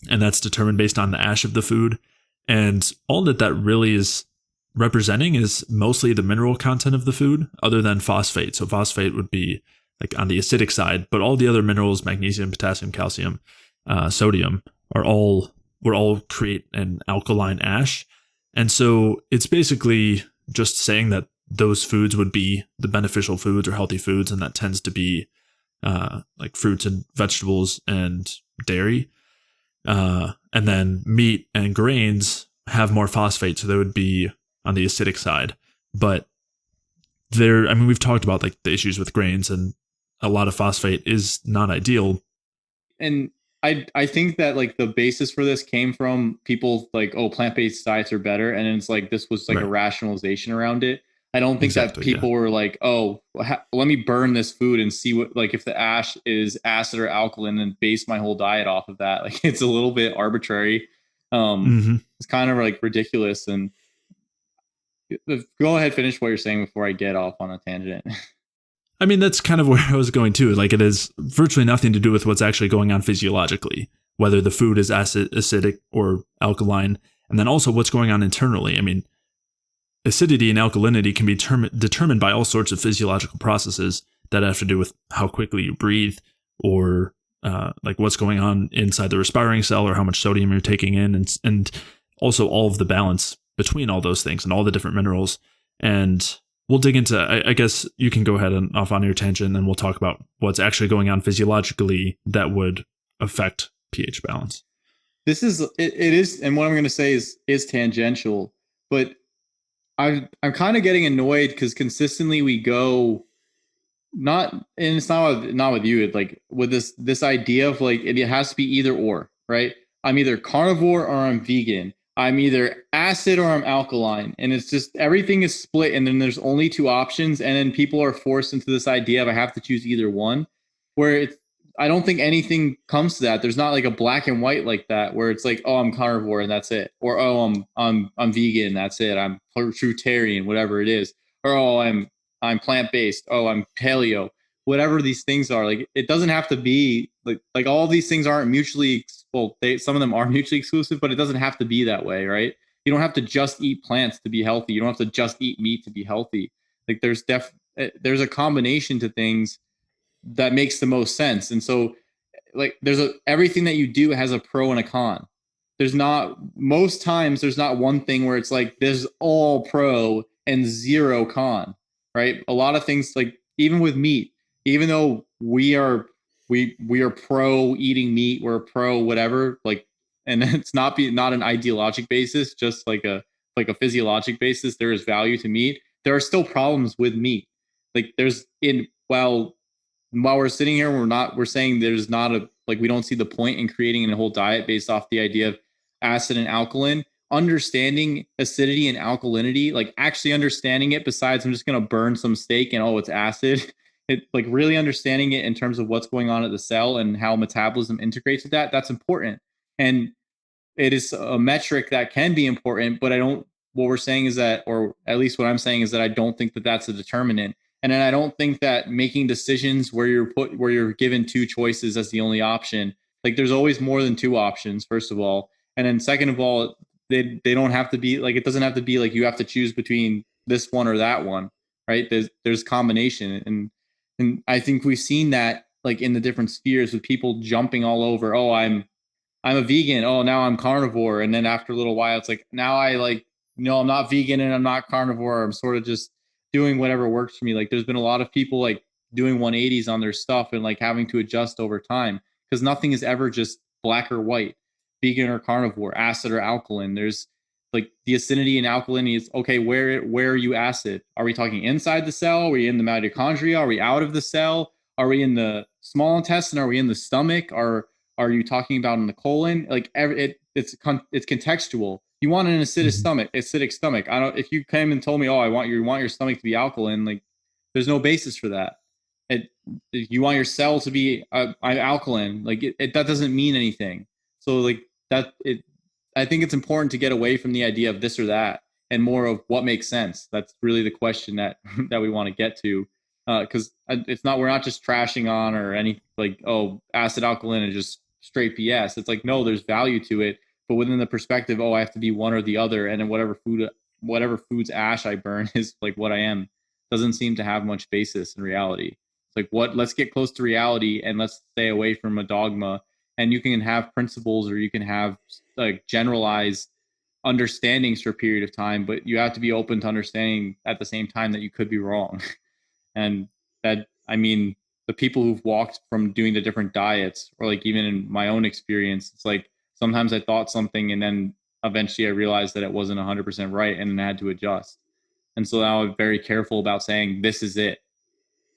and that's determined based on the ash of the food. And all that really is representing is mostly the mineral content of the food, other than phosphate. So phosphate would be like on the acidic side, but all the other minerals, magnesium, potassium, calcium, sodium, will all create an alkaline ash. And so it's basically just saying that those foods would be the beneficial foods or healthy foods, and that tends to be like fruits and vegetables and dairy. And then meat and grains have more phosphate, so they would be on the acidic side. But we've talked about like the issues with grains, and a lot of phosphate is not ideal. And I think that like the basis for this came from people like, oh, plant-based diets are better. And it's like, this was like a rationalization around it. I don't think that people were like, oh, let me burn this food and see what, like if the ash is acid or alkaline, and base my whole diet off of that. Like it's a little bit arbitrary. It's kind of like ridiculous. And go ahead, finish what you're saying before I get off on a tangent. I mean, that's kind of where I was going to. Like, it has virtually nothing to do with what's actually going on physiologically, whether the food is acidic or alkaline, and then also what's going on internally. I mean, acidity and alkalinity can be determined by all sorts of physiological processes that have to do with how quickly you breathe, or like what's going on inside the respiring cell, or how much sodium you're taking in, and also all of the balance between all those things and all the different minerals. And we'll dig into, I guess you can go ahead and off on your tangent, and then we'll talk about what's actually going on physiologically that would affect pH balance. It is, and what I'm going to say is tangential, but I'm kind of getting annoyed because consistently we go and it's not with you, like with this idea of like it has to be either or, right? I'm either carnivore or I'm vegan. I'm either acid or I'm alkaline. And it's just everything is split, and then there's only two options, and then people are forced into this idea of I have to choose either one, where I don't think anything comes to that. There's not like a black and white like that where it's like, oh, I'm carnivore and that's it, or oh, I'm vegan, that's it. I'm fruitarian, whatever it is, or oh, I'm plant based. Oh, I'm paleo. Whatever these things are, like it doesn't have to be like all these things aren't mutually well. Some of them are mutually exclusive, but it doesn't have to be that way, right? You don't have to just eat plants to be healthy. You don't have to just eat meat to be healthy. Like there's a combination to things that makes the most sense. And so like everything that you do has a pro and a con. There's not most times there's not one thing where it's like there's all pro and zero con, right? A lot of things like even with meat, even though we are pro eating meat, we're pro whatever, like, and it's not an ideologic basis, just like a physiologic basis. There is value to meat. There are still problems with meat. Like there's in while we're sitting here, we're saying there's not a like we don't see the point in creating a whole diet based off the idea of acid and alkaline. Understanding acidity and alkalinity, like actually understanding it, besides I'm just gonna burn some steak and oh it's acid. It like really understanding it in terms of what's going on at the cell and how metabolism integrates with that, that's important. And it is a metric that can be important, but I don't, what we're saying is that, or at least what I'm saying is that I don't think that that's a determinant. And then I don't think that making decisions where you're given two choices as the only option, like there's always more than two options, first of all. And then second of all, they don't have to be like, it doesn't have to be like you have to choose between this one or that one, right? There's combination. And I think we've seen that like in the different spheres with people jumping all over, oh, I'm a vegan. Oh, now I'm carnivore. And then after a little while, it's like, now I like, no, I'm not vegan and I'm not carnivore. I'm sort of just doing whatever works for me. Like there's been a lot of people like doing 180s on their stuff and like having to adjust over time because nothing is ever just black or white, vegan or carnivore, acid or alkaline. There's like the acidity and alkalinity is okay. Where are you acid? Are we talking inside the cell? Are we in the mitochondria? Are we out of the cell? Are we in the small intestine? Are we in the stomach? Are you talking about in the colon? Like it's contextual. You want an acidic stomach. I don't. If you came and told me, oh, I want your stomach to be alkaline, like there's no basis for that. You want your cell to be alkaline, like that doesn't mean anything. So like that it. I think it's important to get away from the idea of this or that and more of what makes sense. That's really the question that that we want to get to because it's not, we're not just trashing on or any like, oh, acid alkaline is just straight BS. It's like, no, there's value to it, but within the perspective, oh, I have to be one or the other, and then whatever food's ash I burn is like what I am. Doesn't seem to have much basis in reality. It's like, what? Let's get close to reality and let's stay away from a dogma. And you can have principles or you can have like generalized understandings for a period of time, but you have to be open to understanding at the same time that you could be wrong. And that, I mean, the people who've walked from doing the different diets, or like even in my own experience, it's like sometimes I thought something and then eventually I realized that it wasn't 100% right and then I had to adjust. And so now I'm very careful about saying this is it.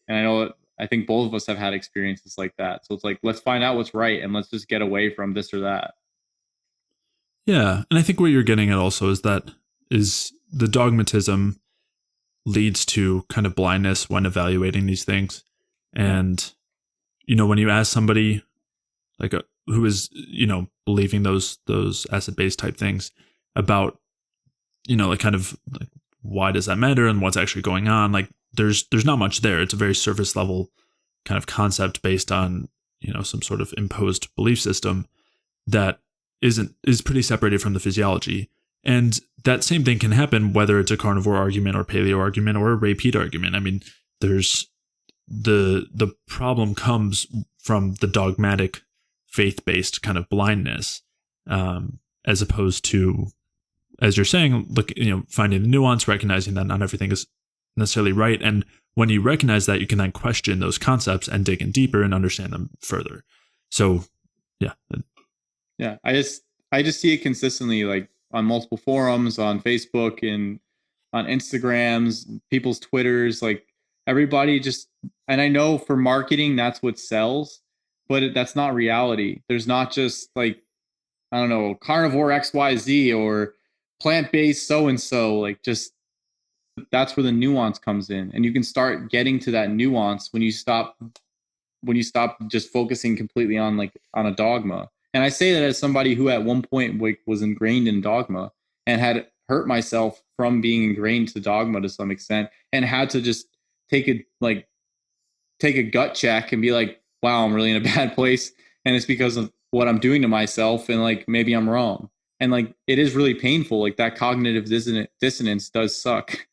And I think both of us have had experiences like that. So it's like, let's find out what's right and let's just get away from this or that. Yeah. And I think what you're getting at also is the dogmatism leads to kind of blindness when evaluating these things. And, when you ask somebody like who is, believing those acid base type things about, like kind of like, why does that matter and what's actually going on? Like there's not much there. It's a very surface level kind of concept based on, some sort of imposed belief system that is pretty separated from the physiology. And that same thing can happen whether it's a carnivore argument or paleo argument or a repeat argument. I mean, there's the problem comes from the dogmatic faith-based kind of blindness, as opposed to, as you're saying, look, finding the nuance, recognizing that not everything is necessarily right. And when you recognize that, you can then question those concepts and dig in deeper and understand them further. So, yeah. Yeah. I just see it consistently, like on multiple forums, on Facebook and on Instagrams, people's Twitters, like everybody just, and I know for marketing, that's what sells, but that's not reality. There's not just like, I don't know, carnivore XYZ or plant-based so-and-so, like just that's where the nuance comes in. And you can start getting to that nuance when you stop when you stop just focusing completely on a dogma. And I say that as somebody who at one point was ingrained in dogma and had hurt myself from being ingrained to dogma to some extent, and had to just take a gut check and be like, wow, I'm really in a bad place. And it's because of what I'm doing to myself. And like, maybe I'm wrong. And like, it is really painful. Like that cognitive dissonance does suck.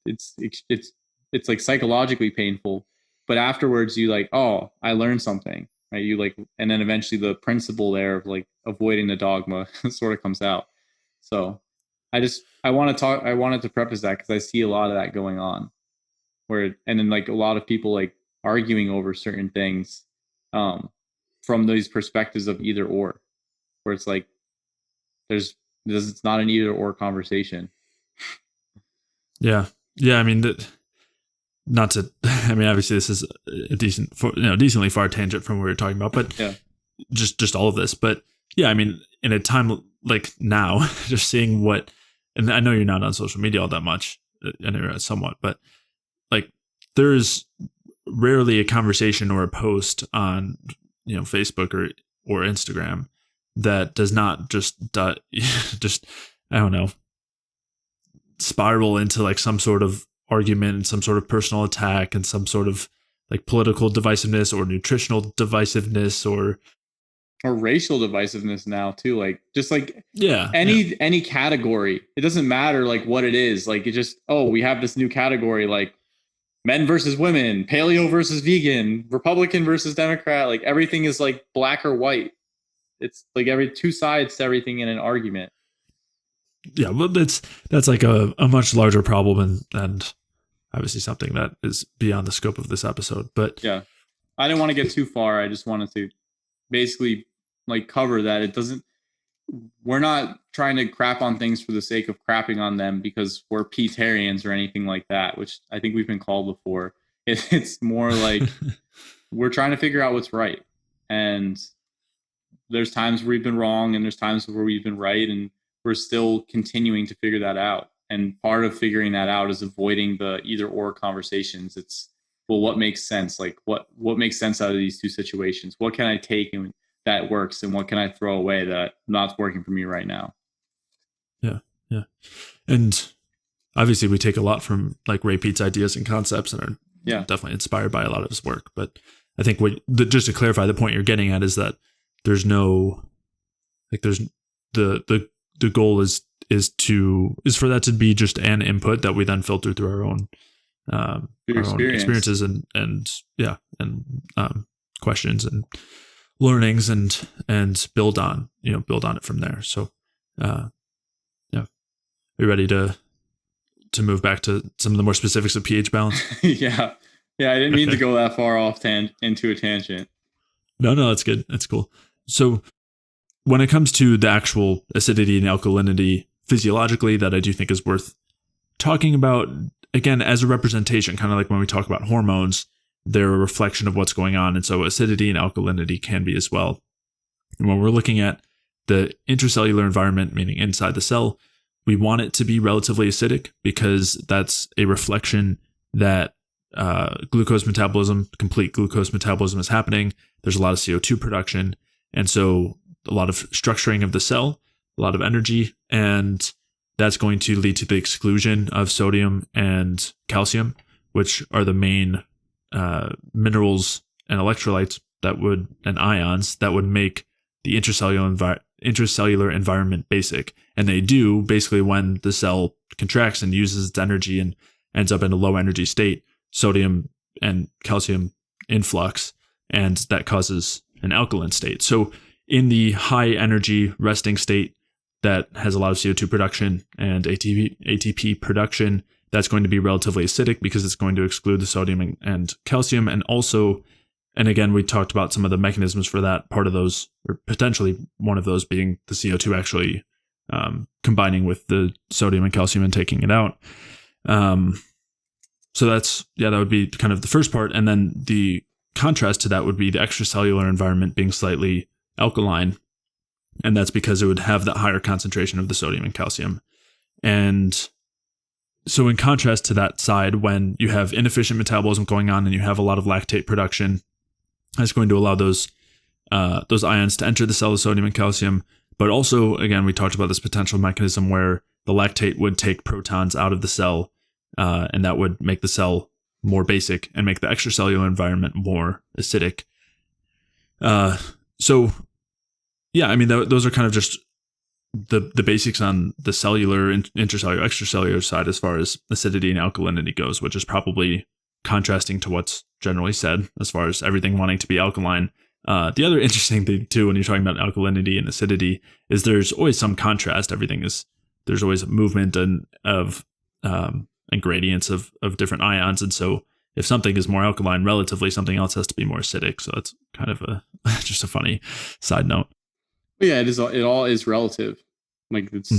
It's like psychologically painful, but afterwards you like, oh, I learned something, right? You like, and then eventually the principle there of like avoiding the dogma sort of comes out. So I wanted to preface that because I see a lot of that going on and then like a lot of people like arguing over certain things from these perspectives of either or, where it's like it's not an either or conversation. Yeah. I mean, not to, I mean, obviously this is a decently far tangent from what we were talking about, but yeah, just all of this. But yeah, I mean, in a time like now, just seeing what, and I know you're not on social media all that much, and somewhat, but like there's rarely a conversation or a post on, Facebook or Instagram that does not just I don't know, spiral into like some sort of argument and some sort of personal attack and some sort of like political divisiveness or nutritional divisiveness or racial divisiveness now too. Like just like any category, it doesn't matter like what it is. Like it just, oh, we have this new category like men versus women, paleo versus vegan, Republican versus Democrat. Like everything is like black or white. It's like every two sides to everything in an argument. Yeah, well, that's like a much larger problem and obviously something that is beyond the scope of this episode. But yeah, I didn't want to get too far. I just wanted to basically like cover that we're not trying to crap on things for the sake of crapping on them because we're Petarians or anything like that, which I think we've been called before. It's more like we're trying to figure out what's right. And there's times where we've been wrong and there's times where we've been right. And we're still continuing to figure that out. And part of figuring that out is avoiding the either or conversations. It's, well, what makes sense? Like what makes sense out of these two situations? What can I take and that works, and what can I throw away that not working for me right now? Yeah. And obviously we take a lot from like Ray Peat's ideas and concepts and are definitely inspired by a lot of his work. But I think just to clarify, the point you're getting at is that there's the goal is for that to be just an input that we then filter through our own experiences and questions and learnings and build on it from there. So are you ready to move back to some of the more specifics of pH balance? yeah I didn't mean to go that far off into a tangent. No, that's good. That's cool. So when it comes to the actual acidity and alkalinity physiologically, that I do think is worth talking about, again, as a representation, kind of like when we talk about hormones, they're a reflection of what's going on. And so acidity and alkalinity can be as well. And when we're looking at the intracellular environment, meaning inside the cell, we want it to be relatively acidic because that's a reflection that complete glucose metabolism is happening. There's a lot of CO2 production. And so a lot of structuring of the cell, a lot of energy, and that's going to lead to the exclusion of sodium and calcium, which are the main minerals and electrolytes and ions that would make the intracellular environment basic. And they do basically when the cell contracts and uses its energy and ends up in a low energy state, sodium and calcium influx, and that causes an alkaline state. So in the high energy resting state that has a lot of CO2 production and ATP production, that's going to be relatively acidic because it's going to exclude the sodium and calcium. And also, and again, we talked about some of the mechanisms for that, part of those, or potentially one of those being the CO2 actually combining with the sodium and calcium and taking it out. So that would be kind of the first part. And then the contrast to that would be the extracellular environment being slightly alkaline. And that's because it would have that higher concentration of the sodium and calcium. And so in contrast to that side, when you have inefficient metabolism going on and you have a lot of lactate production, That's going to allow those ions to enter the cell, the sodium and calcium. But also, again, we talked about this potential mechanism where the lactate would take protons out of the cell, and that would make the cell more basic and make the extracellular environment more acidic. So, yeah, I mean, those are kind of just the basics on the cellular, intracellular, extracellular side as far as acidity and alkalinity goes, which is probably contrasting to what's generally said as far as everything wanting to be alkaline. The other interesting thing too, when you're talking about alkalinity and acidity, is there's always some contrast. There's always a movement and gradients of different ions. And so if something is more alkaline relatively, something else has to be more acidic. So that's kind of just a funny side note. Yeah, it is. It all is relative. Like it's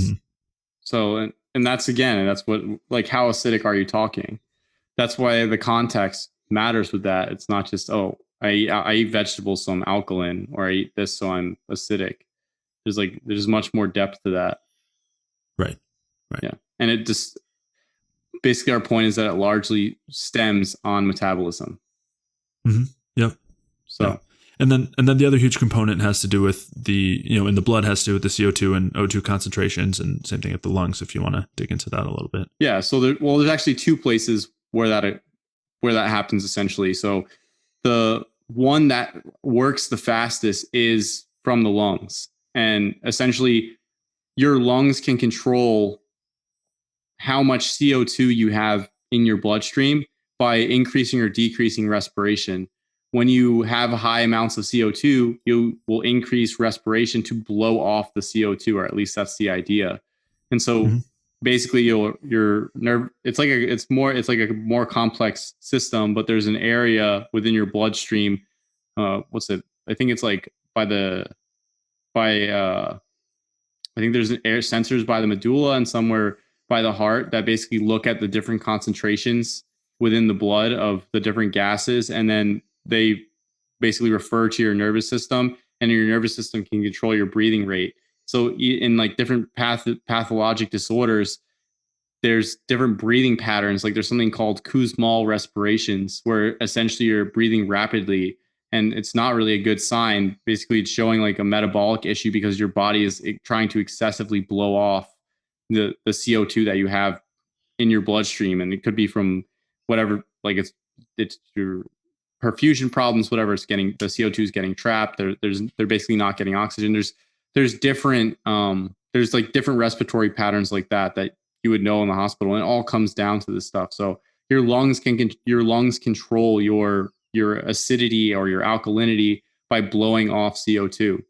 so, and that's again, that's what, like, how acidic are you talking? That's why the context matters with that. It's not just, oh, I eat vegetables, so I'm alkaline, or I eat this, so I'm acidic. There's much more depth to that. Right. Yeah. And it just, basically our point is that it largely stems on metabolism. Yep. So, yeah. And then the other huge component has to do with in the blood has to do with the CO2 and O2 concentrations, and same thing at the lungs, if you want to dig into that a little bit. Yeah. So there's actually two places where that happens essentially. So the one that works the fastest is from the lungs. And essentially your lungs can control how much CO2 you have in your bloodstream by increasing or decreasing respiration. When you have high amounts of CO2, you will increase respiration to blow off the CO2, or at least that's the idea. And so basically your nerve, it's like a more complex system, but there's an area within your bloodstream. I think it's like I think there's air sensors by the medulla and somewhere by the heart that basically look at the different concentrations within the blood of the different gases. And then they basically refer to your nervous system, and your nervous system can control your breathing rate. So in like different pathologic disorders, there's different breathing patterns. Like there's something called Kussmaul respirations, where essentially you're breathing rapidly, and it's not really a good sign. Basically, it's showing like a metabolic issue because your body is trying to excessively blow off the CO2 that you have in your bloodstream. And it could be from whatever, like it's your perfusion problems, whatever. It's getting, the CO2 is getting trapped. They're basically not getting oxygen. There's different there's like different respiratory patterns like that you would know in the hospital, and it all comes down to this stuff. So your lungs control your acidity or your alkalinity by blowing off CO2.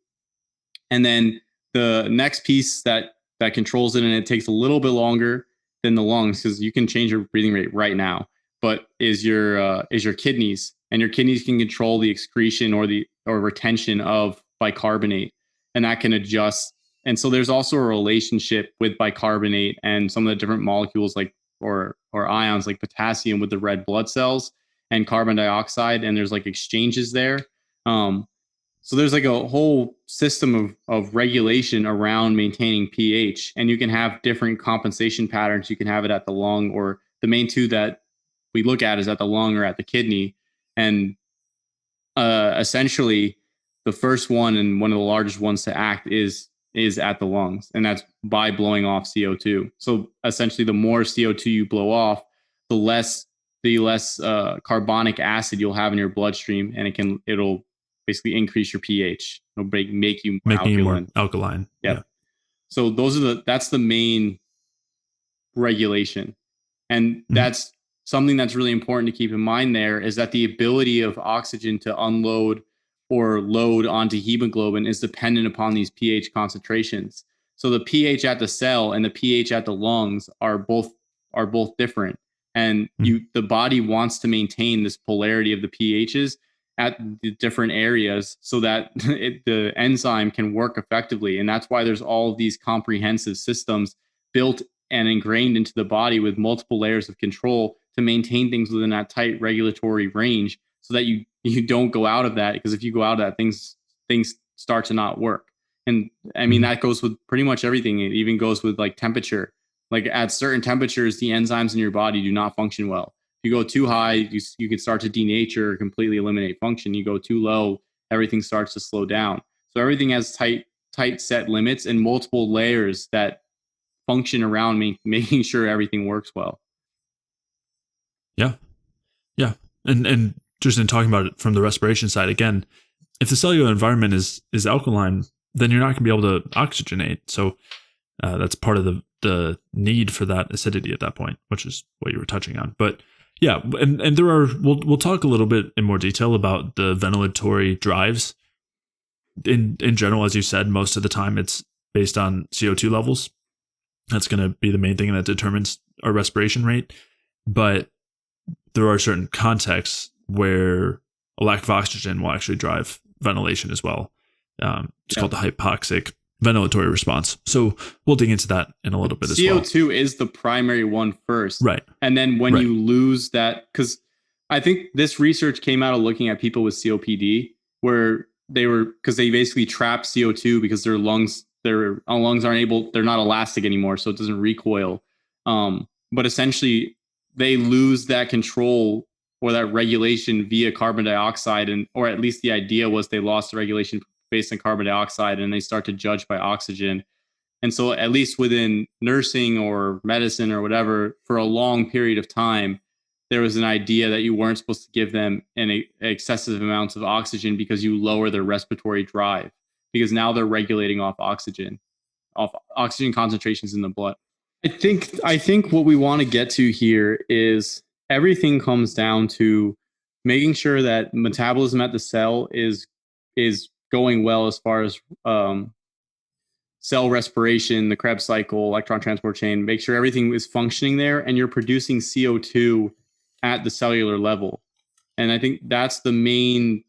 And then the next piece that controls it, and it takes a little bit longer than the lungs, because you can change your breathing rate right now, but is your kidneys. And your kidneys can control the excretion or retention of bicarbonate, and that can adjust. And so there's also a relationship with bicarbonate and some of the different molecules or ions like potassium with the red blood cells and carbon dioxide, and there's like exchanges there. So there's like a whole system of regulation around maintaining pH, and you can have different compensation patterns. You can have it at the lung, or the main two that we look at is at the lung or at the kidney. And essentially the first one, and one of the largest ones to act, is at the lungs, and that's by blowing off CO2. So essentially the more CO2 you blow off, the less carbonic acid you'll have in your bloodstream, and it'll basically increase your pH. It'll make you more alkaline. Yeah. So that's the main regulation. And that's something that's really important to keep in mind there, is that the ability of oxygen to unload or load onto hemoglobin is dependent upon these pH concentrations. So the pH at the cell and the pH at the lungs are both different. And the body wants to maintain this polarity of the pHs at the different areas so that the enzyme can work effectively. And that's why there's all of these comprehensive systems built and ingrained into the body with multiple layers of control to maintain things within that tight regulatory range, so that you don't go out of that. Because if you go out of that, things start to not work. And I mean, that goes with pretty much everything. It even goes with like temperature. Like at certain temperatures, the enzymes in your body do not function well. If You go too high, you can start to denature or completely eliminate function. You go too low, everything starts to slow down. So everything has tight set limits and multiple layers that function around making sure everything works well. Yeah. Yeah. And just in talking about it from the respiration side, again, if the cellular environment is alkaline, then you're not going to be able to oxygenate. So that's part of the need for that acidity at that point, which is what you were touching on. But yeah, and there are we'll talk a little bit in more detail about the ventilatory drives. In general, as you said, most of the time it's based on CO2 levels. That's going to be the main thing that determines our respiration rate. But there are certain contexts where a lack of oxygen will actually drive ventilation as well. It's called the hypoxic ventilatory response. So we'll dig into that in a little bit as well. CO2 is the primary one first. Right. And then when you lose that, because I think this research came out of looking at people with COPD, where because they basically trap CO2 because their lungs aren't able, they're not elastic anymore, so it doesn't recoil. But essentially, they lose that control or that regulation via carbon dioxide, or at least the idea was they lost the regulation based on carbon dioxide, and they start to judge by oxygen. And so at least within nursing or medicine or whatever, for a long period of time, there was an idea that you weren't supposed to give them excessive amounts of oxygen because you lower their respiratory drive, because now they're regulating off oxygen concentrations in the blood. I think what we want to get to here is everything comes down to making sure that metabolism at the cell is going well as far as cell respiration, the Krebs cycle, electron transport chain. Make sure everything is functioning there, and you're producing CO2 at the cellular level. And I think that's the main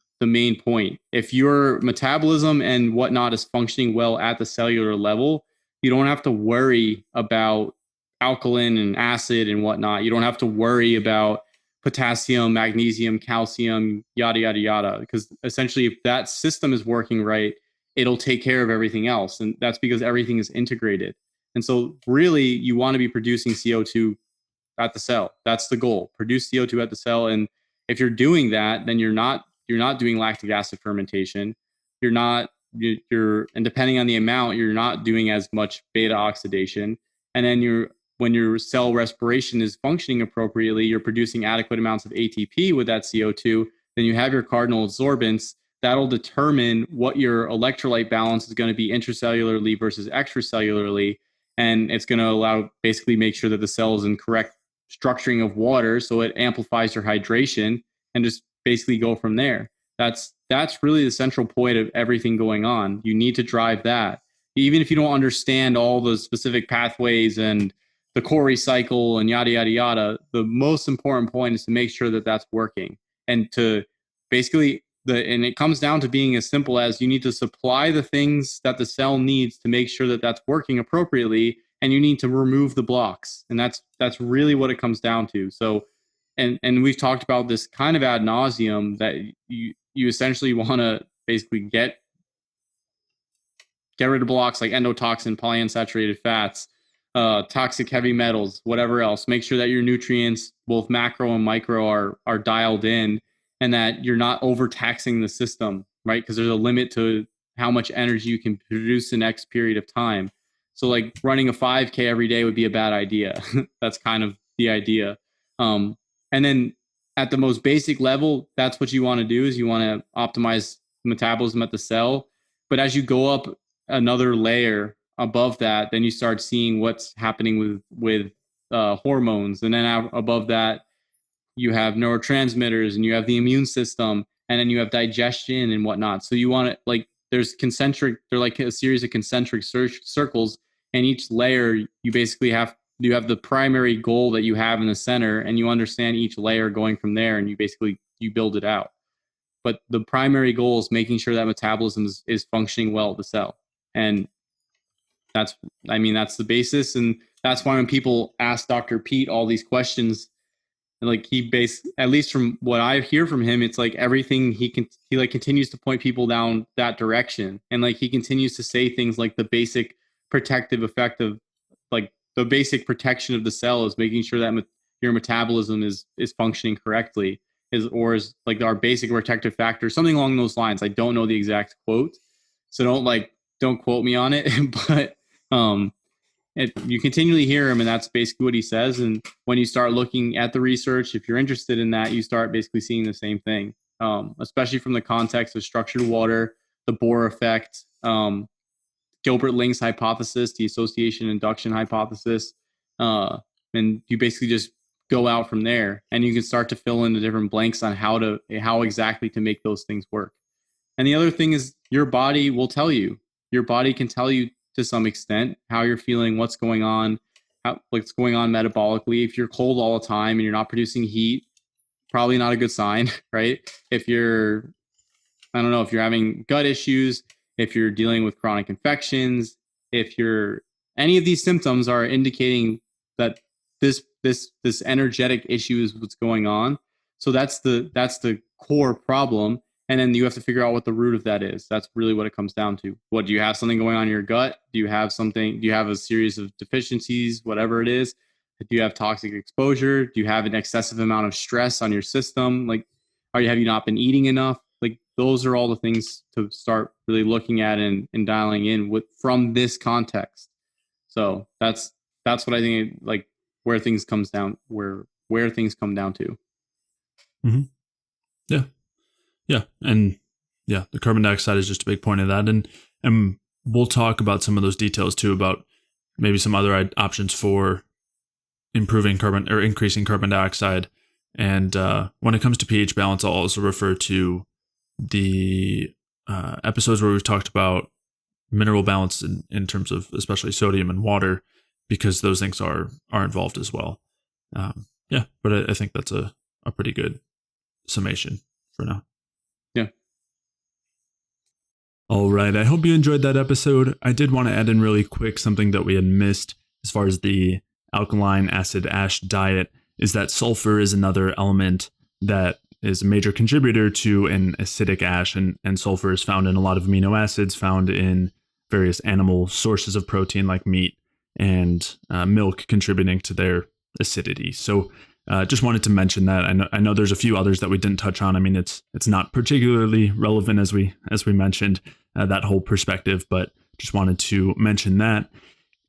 point. If your metabolism and whatnot is functioning well at the cellular level, you don't have to worry about alkaline and acid and whatnot. You don't have to worry about potassium, magnesium, calcium, yada, yada, yada. Because essentially, if that system is working right, it'll take care of everything else. And that's because everything is integrated. And so really, you want to be producing CO2 at the cell. That's the goal. Produce CO2 at the cell. And if you're doing that, then you're not doing lactic acid fermentation. And depending on the amount, you're not doing as much beta oxidation. And then when your cell respiration is functioning appropriately, you're producing adequate amounts of ATP with that CO2. Then you have your cardinal absorbance. That'll determine what your electrolyte balance is going to be intracellularly versus extracellularly. And it's going to basically make sure that the cell is in correct structuring of water, so it amplifies your hydration, and just basically go from there. That's really the central point of everything going on. You need to drive that. Even if you don't understand all the specific pathways and the Cori cycle and yada, yada, yada, the most important point is to make sure that that's working. And to basically, and it comes down to being as simple as you need to supply the things that the cell needs to make sure that that's working appropriately, and you need to remove the blocks. And that's really what it comes down to. So, and we've talked about this kind of ad nauseum, that you essentially want to basically get rid of blocks like endotoxin, polyunsaturated fats, toxic heavy metals, whatever else. Make sure that your nutrients, both macro and micro, are dialed in, and that you're not overtaxing the system, right? Because there's a limit to how much energy you can produce in X period of time. So like running a 5K every day would be a bad idea. That's kind of the idea. And then at the most basic level, that's what you want to do, is you want to optimize metabolism at the cell. But as you go up another layer above that, then you start seeing what's happening with hormones. And then above that, you have neurotransmitters, and you have the immune system, and then you have digestion and whatnot. So you want to, they're like a series of concentric circles, and each layer you basically have the primary goal that you have in the center, and you understand each layer going from there, and you build it out. But the primary goal is making sure that metabolism is functioning well at the cell. And that's the basis. And that's why when people ask Dr. Pete all these questions, at least from what I hear from him, it's like everything he continues to point people down that direction. And he continues to say things like the basic protective effect of the basic protection of the cell is making sure that your metabolism is functioning correctly, is like our basic protective factor, something along those lines. I don't know the exact quote, so don't quote me on it, but you continually hear him, and that's basically what he says. And when you start looking at the research, if you're interested in that, you start basically seeing the same thing, especially from the context of structured water, the Bohr effect, Gilbert-Ling's hypothesis, the association induction hypothesis, and you basically just go out from there, and you can start to fill in the different blanks on how exactly to make those things work. And the other thing is your body will tell you. Your body can tell you to some extent how you're feeling, what's going on metabolically. If you're cold all the time and you're not producing heat, probably not a good sign, right? If you're having gut issues, if you're dealing with chronic infections, any of these symptoms are indicating that this energetic issue is what's going on. So that's the core problem. And then you have to figure out what the root of that is. That's really what it comes down to. What, do you have something going on in your gut? Do you have a series of deficiencies, whatever it is? Do you have toxic exposure? Do you have an excessive amount of stress on your system? Like, have you not been eating enough? Like, those are all the things to start really looking at and dialing in from this context. So that's what I think, like, where things come down to. Mm-hmm. Yeah. Yeah. And yeah, the carbon dioxide is just a big point of that. And we'll talk about some of those details too, about maybe some other options for improving carbon or increasing carbon dioxide. And when it comes to pH balance, I'll also refer to the episodes where we've talked about mineral balance in terms of especially sodium and water, because those things are involved as well. Yeah, but I think that's a pretty good summation for now. Yeah. All right. I hope you enjoyed that episode. I did want to add in really quick something that we had missed as far as the alkaline acid ash diet, is that sulfur is another element that is a major contributor to an acidic ash, and sulfur is found in a lot of amino acids found in various animal sources of protein like meat and milk, contributing to their acidity. So just wanted to mention that. I know there's a few others that we didn't touch on. I mean, it's not particularly relevant as we mentioned that whole perspective, but just wanted to mention that.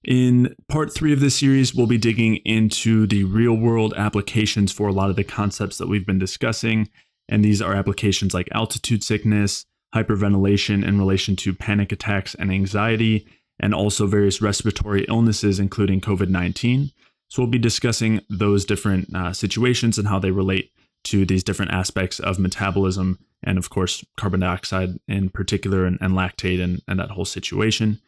In part 3 of this series, we'll be digging into the real world applications for a lot of the concepts that we've been discussing. And these are applications like altitude sickness, hyperventilation in relation to panic attacks and anxiety, and also various respiratory illnesses, including COVID-19. So we'll be discussing those different situations and how they relate to these different aspects of metabolism, and of course, carbon dioxide in particular, and lactate and that whole situation.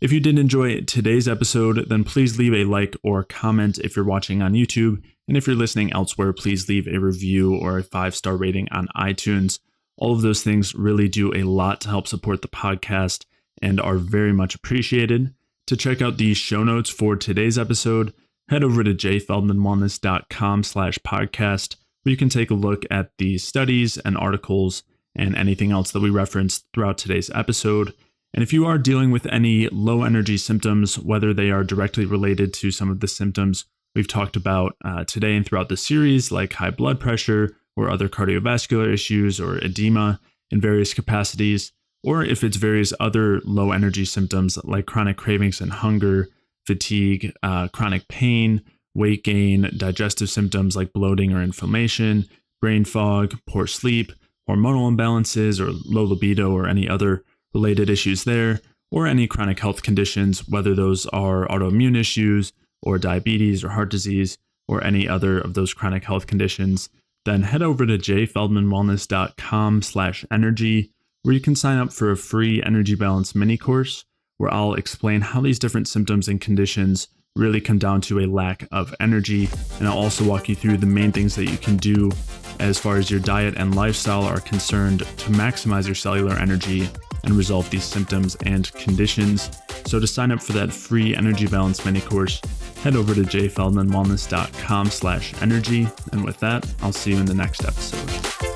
If you did enjoy today's episode, then please leave a like or comment if you're watching on YouTube. And if you're listening elsewhere, please leave a review or a 5-star rating on iTunes. All of those things really do a lot to help support the podcast and are very much appreciated. To check out the show notes for today's episode, head over to jfeldmanwellness.com/podcast, where you can take a look at the studies and articles and anything else that we referenced throughout today's episode. And if you are dealing with any low energy symptoms, whether they are directly related to some of the symptoms we've talked about today and throughout the series, like high blood pressure or other cardiovascular issues or edema in various capacities, or if it's various other low energy symptoms like chronic cravings and hunger, fatigue, chronic pain, weight gain, digestive symptoms like bloating or inflammation, brain fog, poor sleep, hormonal imbalances, or low libido, or any other related issues there, or any chronic health conditions, whether those are autoimmune issues or diabetes or heart disease or any other of those chronic health conditions, then head over to jfeldmanwellness.com/energy, where you can sign up for a free energy balance mini course, where I'll explain how these different symptoms and conditions really come down to a lack of energy. And I'll also walk you through the main things that you can do as far as your diet and lifestyle are concerned to maximize your cellular energy and resolve these symptoms and conditions. So to sign up for that free energy balance mini course, head over to jfeldmanwellness.com/energy. And with that, I'll see you in the next episode.